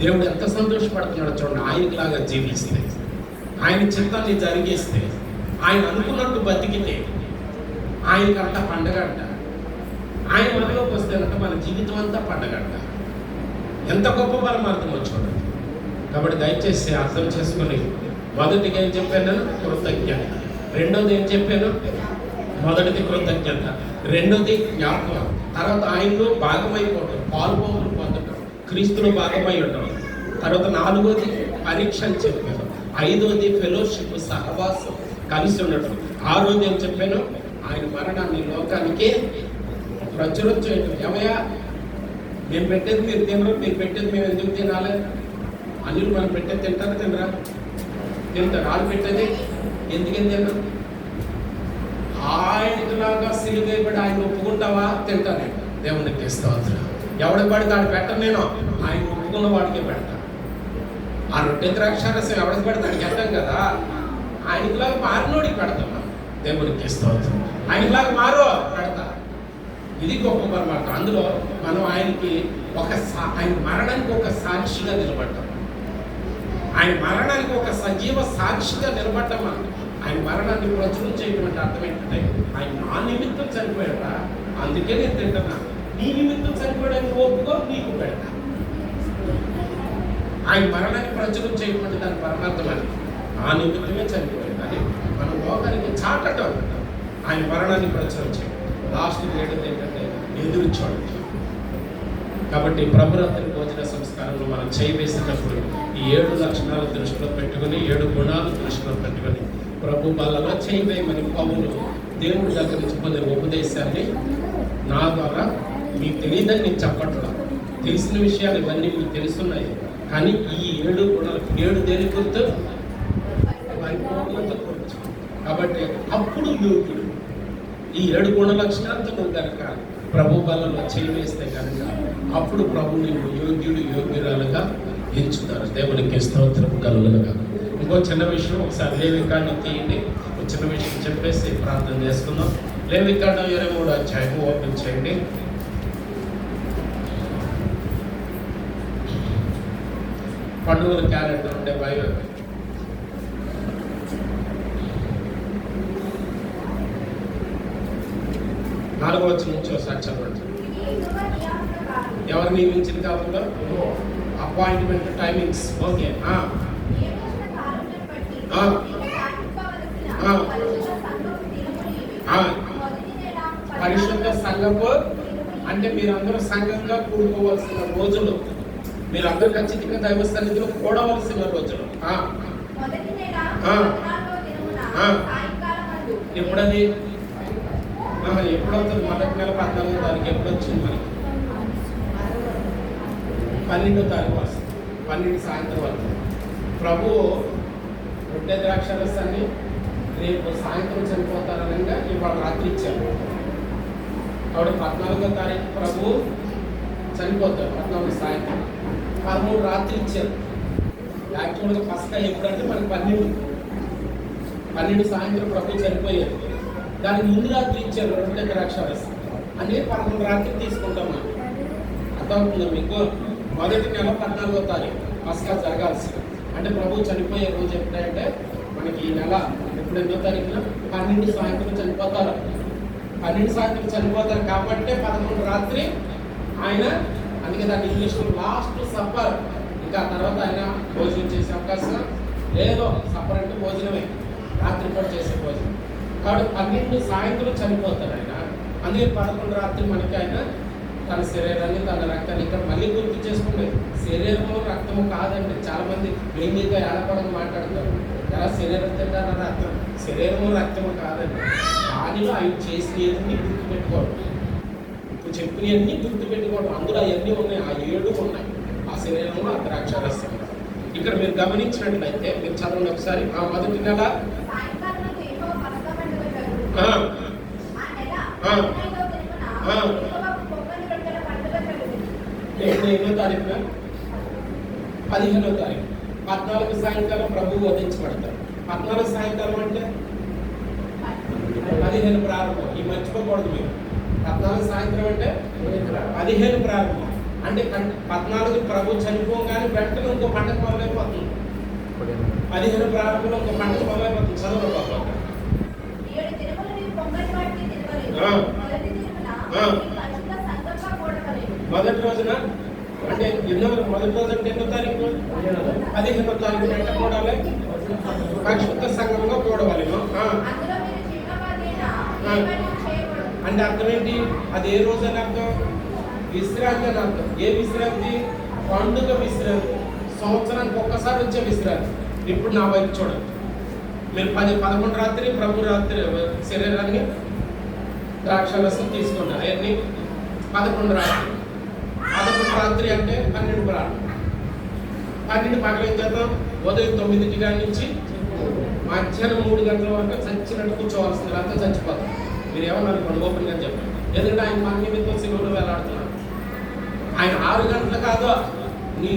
దేవుడు ఎంత సంతోషపడుతున్నాడు చూడండి. ఆయనలాగా జీవిస్తే, ఆయన చిత్తాన్ని జరిగిస్తే, ఆయన అనుకున్నట్టు బతికితే ఆయనకంత పండగ అంట. ఆయన మనలోకి వస్తే అంట మన జీవితం అంతా పండగ అంట. ఎంత గొప్ప పరమార్థం చూడండి. కాబట్టి దయచేసి అర్థం చేసుకుని, మొదటిగా ఏం చెప్పాను? కృతజ్ఞత. రెండోది ఏం చెప్పాను? మొదటిది కృతజ్ఞత, రెండోది జ్ఞాపకం, తర్వాత ఆయనలో భాగమైపోవడం, పాల్గొనలు పొందడం, క్రీస్తులో భాగమై ఉండడం. తర్వాత 4వది పరీక్ష అని చెప్పాను. 5వది ఫెలోషిప్, సహవాసం, కలిసి ఉండటం. 6వది ఏం చెప్పాను? ఆయన మరణాన్ని లోకానికి ప్రచురం చేయటం. ఏమయ్యా, మేము పెట్టేది మీరు తినరు, మీరు పెట్టేది మేము ఎందుకు తినాలి? అన్యులు మనం పెట్టేది తింటారు, తినరా? తింటారు. వాళ్ళు పెట్టేది ఎందుకని తినరు? ఆయనలాగా సిలువేయబడి ఆయన ఒప్పుకుంటావా? తింటాను. దేవునికి ఇస్తాను. ఎవడికి పడితే ఆడు పెట్టను. నేను ఆయన ఒప్పుకున్న వాడికే పెడతా. ఆ రొట్టె ద్రాక్షారసం ఎవడికి పడితే ఆడికి పెట్టాం కదా. ఆయనలాగా మారినోడికి పెడతాం. దేవునికి ఇస్తాను. ఆయనలాగా మారో పెడతా. ఇది గొప్ప పరమార్థం. అందులో మనం ఆయనకి ఆయన మరణానికి ఒక సాక్షిగా నిలబడ్డాం. ఆయన మరణానికి ఒక సజీవ సాక్షిగా నిలబడ్డాం. ఆయన మరణాన్ని ప్రచురం చేయటువంటి అర్థం ఏంటంటే ఆయన నా నిమిత్తం చనిపోయాడ, అందుకే నేను తింటున్నా. నీ నిమిత్తం చనిపోయాడని ఒప్పుకో, నీకు పెడతా. ఆయన మరణాన్ని ప్రచురం చేయటువంటి దాని పరమార్థం అని ఆ నిమిత్తమే చనిపోయాడు. కానీ మనం లోకానికి చాటటం ఆయన మరణాన్ని ప్రచురం చేయడం. లాస్ట్ గ్రేడ్ ఏంటంటే ఎదురు చూడండి. కాబట్టి ప్రభురాత్రి భోజన సంస్కారంలో మనం చేయవేసినప్పుడు ఈ 7 లక్షణాలు దృష్టిలో పెట్టుకుని 7 గుణాలు దృష్టిలో పెట్టుకుని ప్రభు బలలో చేయవేయమని పౌలు దేవుడి దగ్గర నుంచి పొందిన ఉపదేశాన్ని నా ద్వారా మీకు తెలియదని నేను చెప్పట్లా, తెలిసిన విషయాలు ఇవన్నీ మీకు తెలుస్తున్నాయి. కానీ ఈ 7 గుణాలు 7 దేని గుర్తు పరిపూర్ణత గురించి. కాబట్టి అప్పుడు యోగ్యుడు ఈ 7 గుణ లక్షణాలతో నువ్వు కనుక ప్రభు బలలో చేయవేస్తే కనుక అప్పుడు ప్రభు నిన్ను యోగ్యుడు యోగ్యురాలుగా ఎంచుతారు. దేవునికి స్తోత్రం కలుగునుగా. ఇంకో చిన్న విషయం, ఒకసారి లేవికాండం తీయండి. ఒక చిన్న విషయం చెప్పేసి ప్రార్థన చేసుకుందాం. లేవికాండం 23వ అధ్యాయం ఓపెన్ చేయండి. పండుగల క్యాలెండర్ ఉండే బైబిల్ 4వ వచనం నుంచి ఒకసారి చదవండి. ఎవరు నియమించిన కాకుండా అపాయింట్మెంట్ టైమింగ్స్. ఓకే. పరిశుద్ధ సంఘము అంటే మీరందరూ సంఘంగా కూడుకోవాల్సిన రోజులు, మీరందరూ ఖచ్చితంగా దైవ సన్నిధిలో కూడవలసిన రోజులు. ఎప్పుడది ఎప్పుడవుతుంది? మొదటి నెల 14వ తారీఖు ఎప్పుడు వచ్చింది? మనకి 12వ తారీఖు వస్తుంది. 12 సాయంత్రం వరకు ప్రభు రొట్టె ద్రాక్షరసాన్ని రేపు సాయంత్రం చనిపోతారనగా ఇవాళ రాత్రి ఇచ్చారు. కాబట్టి 14వ తారీఖు ప్రభు చనిపోతారు. 14 సాయంత్రం, 13 రాత్రి ఇచ్చారు. యాక్చువల్గా పస్కా ఎప్పుడంటే మనకి 12 సాయంత్రం ప్రభు చనిపోయారు. దానికి ముందు రాత్రి ఇచ్చారు రొట్టె ద్రాక్షరసం. అంటే 11 రాత్రి తీసుకుంటాం మనం. అర్థమవుతుందా మీకు? మొదటి నెల 14వ తారీఖు పస్కా జరగాల్సి. అంటే ప్రభు చనిపోయే రోజు ఎప్పుడంటే మనకి ఈ నెల ఎప్పుడు 8వ తారీఖున 12 సాయంత్రం చనిపోతారు. 12 సాయంత్రం చనిపోతారు కాబట్టి 11 రాత్రి ఆయన, అందుకే దాన్ని ఇంగ్లీష్లో లాస్ట్ సప్పర్. ఇంకా తర్వాత ఆయన భోజనం చేసే అవకాశం లేదు. సప్పర్ అంటే భోజనమే, రాత్రి పూట చేసే భోజనం. కాబట్టి 12 సాయంత్రం చనిపోతారు ఆయన. అందుకే 11 రాత్రి మనకి ఆయన తన శరీరాన్ని తన రక్తాన్ని ఇక్కడ మళ్ళీ గుర్తు చేసుకుంటే శరీరము రక్తము కాదండి. చాలా మంది వ్యంగ్యంగా ఏడపడని మాట్లాడతారు. ఎలా శరీరం తింటారా? రక్తం. శరీరము రక్తము కాదండి. దానిలో ఆయన చేసినవన్నీ గుర్తుపెట్టుకోవడం, ఇప్పుడు చెప్పినవన్నీ గుర్తుపెట్టుకోవడం. అందులో అవన్నీ ఉన్నాయి, ఆ 7 ఉన్నాయి ఆ శరీరంలో. ఆ ద్రాక్షరసం ఇక్కడ మీరు గమనించినట్లయితే మీరు చదవండి ఒకసారి. ఆ మొదటి నెల 8వ తారీఖున 15వ తారీఖు 14 సాయంకాలం ప్రభువు వధించబడతారు. 14 సాయంకాలం అంటే 15 ప్రారంభం. ఈ మర్చిపోకూడదు మీరు. 14 సాయంత్రం అంటే 15 ప్రారంభం. అంటే 14 ప్రభు చనిపోగానే వెంటనే ఇంకో పండుగ మొదలైపోతుంది. 15 ప్రారంభంలో ఇంకో పండుగ మొదలైపోతుంది. చదువు బాబు. మొదటి రోజున అంటే మొదటి రోజు అంటే 8వ తారీఖు 15వ తారీఖు అంటే కూడాలి పరిశుద్ధ సంఘంలో కూడవాలి. అంటే అర్థం ఏంటి? అది ఏ రోజు అని అర్థం? విశ్రాంతి అని అర్థం. ఏ విశ్రాంతి? పండుగ విశ్రాంతి, సంవత్సరానికి ఒక్కసారి వచ్చే విశ్రాంతి. ఇప్పుడు నా వైపు చూడండి. మీరు 11 రాత్రి ప్రభు రాత్రి శరీరాన్ని ద్రాక్షరసం తీసుకోండి. అవన్నీ 11 రాత్రి. 11 రాత్రి అంటే 12 ప్రారంభం. 12 పగలు ఏం చేద్దాం? ఉదయం 9 నుంచి మధ్యాహ్నం 3 గంటల వరకు చచ్చినట్టు కూర్చోవాల్సింది. అంతా చచ్చిపోతాం. మీరు ఏమన్నారు? కొన్ని ఓపెన్గా చెప్పండి. ఎందుకంటే ఆయన మన నిమిత్తం శిలువలో వేలాడుతున్నారు. ఆయన 6 గంటలు కాదు, నీ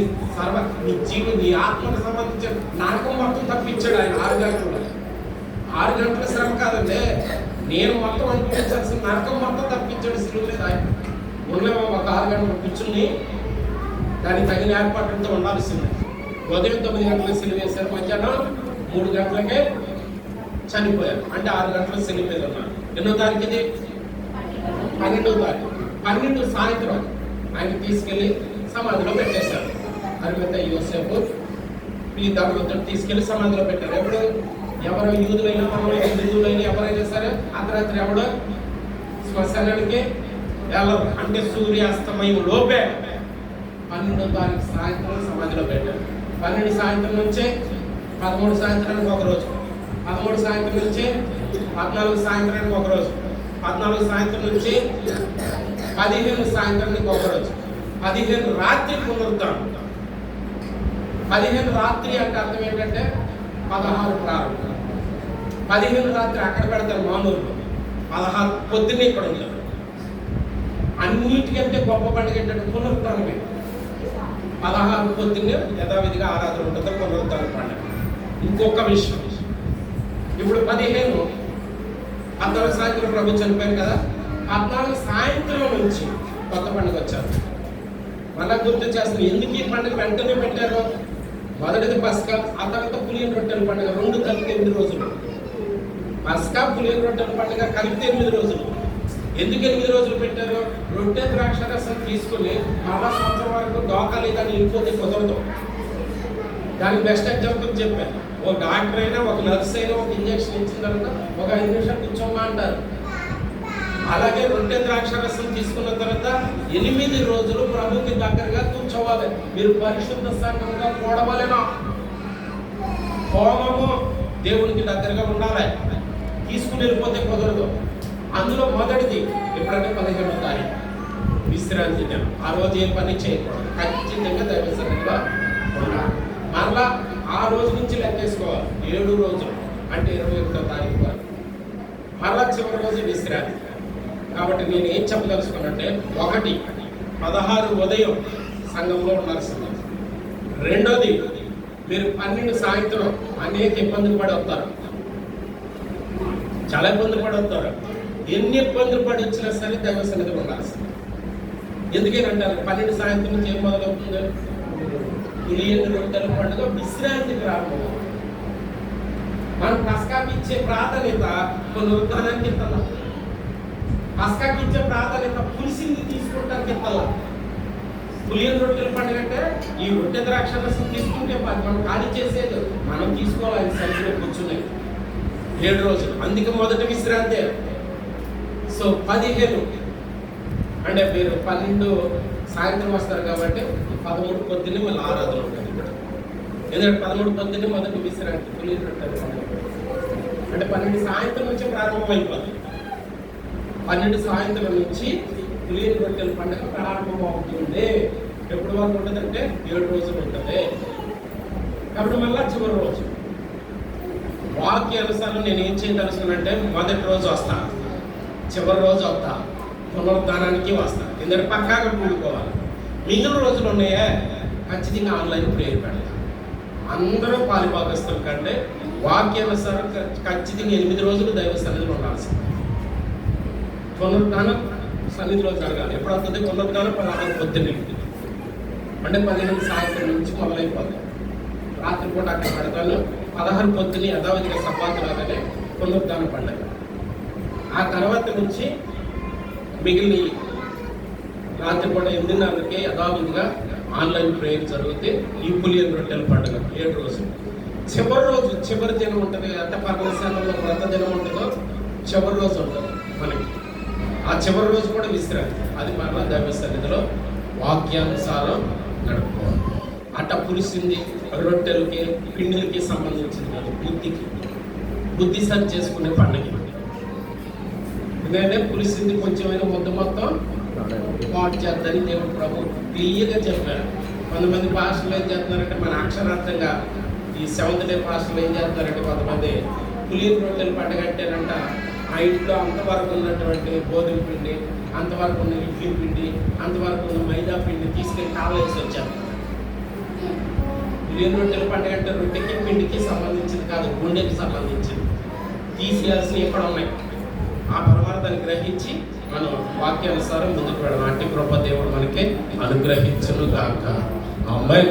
జీవి నీ ఆత్మకు సంబంధించిన నరకం మొత్తం తప్పించాడు ఆయన 6 గంటలు. 6 గంటల శ్రమ కాదండి, నేను మొత్తం అనిపించాల్సిన నరకం మొత్తం తప్పించాడు శిలువ మీద ఆయన. ఉండలేమో ఒక 6 గంటలు కూర్చుని దానికి తగిన ఏర్పాట్లతో ఉండాల్సింది. ఉదయం 9 గంటలకు సిలువ వేశారు, మధ్యాహ్నం 3 గంటలకే చనిపోయారు. అంటే 6 గంటల సిలువ మీద ఉన్నారు. ఎన్నో తారీఖు ఇది? 12వ తారీఖు. 12 సాయంత్రం ఆయన తీసుకెళ్ళి సమాధిలో పెట్టేశారు. అరిమత యోసేపు ఈ దంపతులు తీసుకెళ్లి సమాధిలో పెట్టారు. ఎప్పుడు ఎవరు యూదులైనా మామూలుగా హిందువులైనా ఎవరైనా సరే అర్ధరాత్రి ఎవడో శ్మశానానికి వెళ్ళరు. అంటే సూర్యాస్తమయం లోపే 12వ తారీఖు సాయంత్రం సమాధిలో పెట్టారు. 12 సాయంత్రం నుంచే 13 సాయంత్రానికి ఒక రోజు, 13 సాయంత్రం నుంచి 14 సాయంత్రానికి ఒక రోజు, 14 సాయంత్రం నుంచి 15 సాయంత్రానికి ఒక రోజు, 15 రాత్రి పునరుద్ధానం. 15 రాత్రి అంటే అర్థం ఏంటంటే 16 ప్రారంభం. 15 రాత్రి అక్కడ పెడతారు మామూలులో, 16 పొద్దున్నే ఇక్కడ ఉంటారు. అన్నిటికంటే గొప్ప పండుగ ఏంటంటే పునరుద్ధానమే. 16 పొద్దున్నే యథావిధిగా ఆరాధన ఉంటుంది, పునరుద్ధాన పండుగ. ఇంకొక విషయం, ఇప్పుడు 14 సాయంత్రం ప్రభు చనిపోయారు కదా, 14 సాయంత్రం నుంచి కొత్త పండుగ వచ్చారు. మళ్ళా గుర్తు చేస్తారు ఎందుకు ఈ పండుగ వెంటనే పెట్టారు. మొదటిది పస్కా, ఆ తర్వాత పులియని రొట్టెల పండుగ, 2 కలిపి 8 రోజులు. పస్కా పులియని రొట్టెల పండుగ కలిపితే 8 రోజులు. ఎందుకు 8 రోజులు పెట్టారు? రొట్టె ద్రాక్షరసం తీసుకుని మళ్ళా సంవత్సరం వరకు డోకాలి కానీ ఇంకోటి కుదరదు. దానికి బెస్ట్ ఎగ్జాంపుల్ చెప్పాను. ఒక డాక్టర్ అయినా ఒక నర్స్ అయినా ఒక ఇంజక్షన్ ఇచ్చిన తర్వాత ఒక 5 నిమిషాలు కూర్చోమా అంటారు. అలాగే రొట్టె ద్రాక్షరసం తీసుకున్న తర్వాత 8 రోజులు ప్రభుకి దగ్గరగా కూర్చోవాలి. మీరు పరిశుద్ధ సంఘంగా కూడవలెను. హోమము దేవునికి దగ్గరగా ఉండాలి, తీసుకుని వెళ్ళిపోతే కుదరదు. అందులో మొదటిది ఎప్పుడంటే 15వ తారీఖు విశ్రాంతి దినం. ఆ రోజు ఏ పని చేయకూడదు, ఖచ్చితంగా దైవ సన్నిధిలో ఉండాలి. మరలా ఆ రోజు నుంచి లెక్కేసుకోవాలి 7 రోజులు అంటే 21వ తారీఖు వరకు. మరలా చివరి రోజు విశ్రాంతి. కాబట్టి నేను ఏం చెప్పదలుచుకున్నంటే, 1 16 ఉదయం సంఘంలో ఉండాల్సింది. రెండోది, మీరు 12 సాయంత్రం అనేక ఇబ్బందులు పడి వస్తారు, చాలా ఇబ్బందులు పడి వస్తారు. ఎన్ని ఇబ్బందులు పడి వచ్చినా సరే దైవ సన్నిధిలో ఉండాల్సింది. ఎందుకేనంటారు 12 సాయంత్రం నుంచి ఏం మొదలవుతుంది? పులియని రొట్టెల పండుగ విశ్రాంతి ప్రారంభం. మనం పస్కాకి ఇచ్చే ప్రాధాన్యత పునరుద్ధానానికి ఇస్తాం. పస్కాకి ఇచ్చే ప్రాధాన్యత పులిసింది తీసుకుంటానికి ఇస్తాం. పులియని రొట్టెల పండుగ అంటే ఈ రొట్టె ద్రాక్షరసం తీసుకుంటే మనం ఖాళీ చేసేది, మనం తీసుకోవాలి సరిగ్గా కూర్చునేది 7 రోజులు. అందుకే మొదటి విశ్రాంతి. సో 15 అంటే మీరు 12 సాయంత్రం వస్తారు కాబట్టి 13 పొద్దున్నే మళ్ళీ ఆరాధన ఉంటుంది ఇక్కడ. ఎందుకంటే 13 పొద్దున్నే మొదటి విశ్రాంతి పులియని రొట్టెల పండుగ. అంటే 12 సాయంత్రం నుంచి ప్రారంభం అయిపోతుంది. 12 సాయంత్రం నుంచి పులియని రొట్టెల పండుగ ప్రారంభం అవుతుంది. ఎప్పుడు వరకు ఉంటుందంటే 7 రోజులు ఉంటుంది. కాబట్టి మళ్ళీ చివరి రోజు వాక్య అనుసారం నేను ఏం చేయదలుచుకున్నానంటే, మొదటి రోజు వస్తా, చివరి రోజు వస్తా, పునరుద్ధానానికి వస్తా. ఎందుకంటే పక్కాగా కూడుకోవాలి. మిగిలిన రోజులు ఉన్నాయే ఖచ్చితంగా ఆన్లైన్ ప్రేయర్ పెడతా. అందరూ పాలిభాగస్తుల కంటే వాక్యానుసారం ఖచ్చితంగా 8 రోజులు దైవ సన్నిధిలో ఉండాల్సింది. పునరుద్ధానం సన్నిధిలో జరగాలి. ఎప్పుడు అవుతుంది పునరుద్ధానం? 16 పొద్దున్నే అంటే 15 సాయంత్రం నుంచి మొదలైపోతుంది. రాత్రి పూట అక్కడ పెడతాను. 16 పొద్దుని యథావిధిగా సబ్బాతులాగానే పునరుద్ధాన పండుగ. ఆ తర్వాత నుంచి మిగిలిన రాత్రి పూట 8:30కి యథావిధిగా ఆన్లైన్ ప్రేయర్ జరిగితే ఈ పులియని రొట్టెల పండుగ 7 రోజులు. చివరి రోజు చివరి దినం ఉంటుంది. ఎంత పర్ణశాలలో వ్రత దినం ఉంటుందో చివరి రోజు ఉంటుంది మనకి. ఆ చివరి రోజు కూడా విశ్రాంతి. అది మరలా దైవ సన్నిధిలో వాక్యానుసారం నడుపుకోవాలి. అట్ట పులిసింది రొట్టెలకి పిండిలకి సంబంధించింది కాదు, బుద్ధి సరి చేసుకునే పండుగ. ఎందుకంటే పులిసింది కొంచెమైనా ముద్ద మొత్తం పాటు చేద్దని దేవుడు ప్రభు క్లియర్గా చెప్పారు. కొంతమంది భాషలు ఏం చేస్తున్నారంటే, మన అక్షరార్థంగా ఈ 7th డే భాషలు ఏం చేస్తున్నారంటే, కొంతమంది పులియని రొట్టెల పండుగ అంటేనంట ఆ ఇంట్లో అంతవరకు ఉన్నటువంటి గోధుమ పిండి, అంతవరకు ఉన్న ఇడ్లీ పిండి, అంతవరకు ఉన్న మైదా పిండి తీసుకెళ్ళి కాలేసి వచ్చారు. పులియని రొట్టెల పండుగ అంటే రొట్టెకి పిండికి సంబంధించింది కాదు, గుండెకి సంబంధించింది. తీసేయాల్సినవి ఎక్కడ ఉన్నాయి. ఆ పరమార్థాన్ని గ్రహించి మనం వాక్యానుసారం ముందుకు వెళ్ళడం. అట్టి కృప దేవుడు మనకి అనుగ్రహించును గాక. ఆమేన్.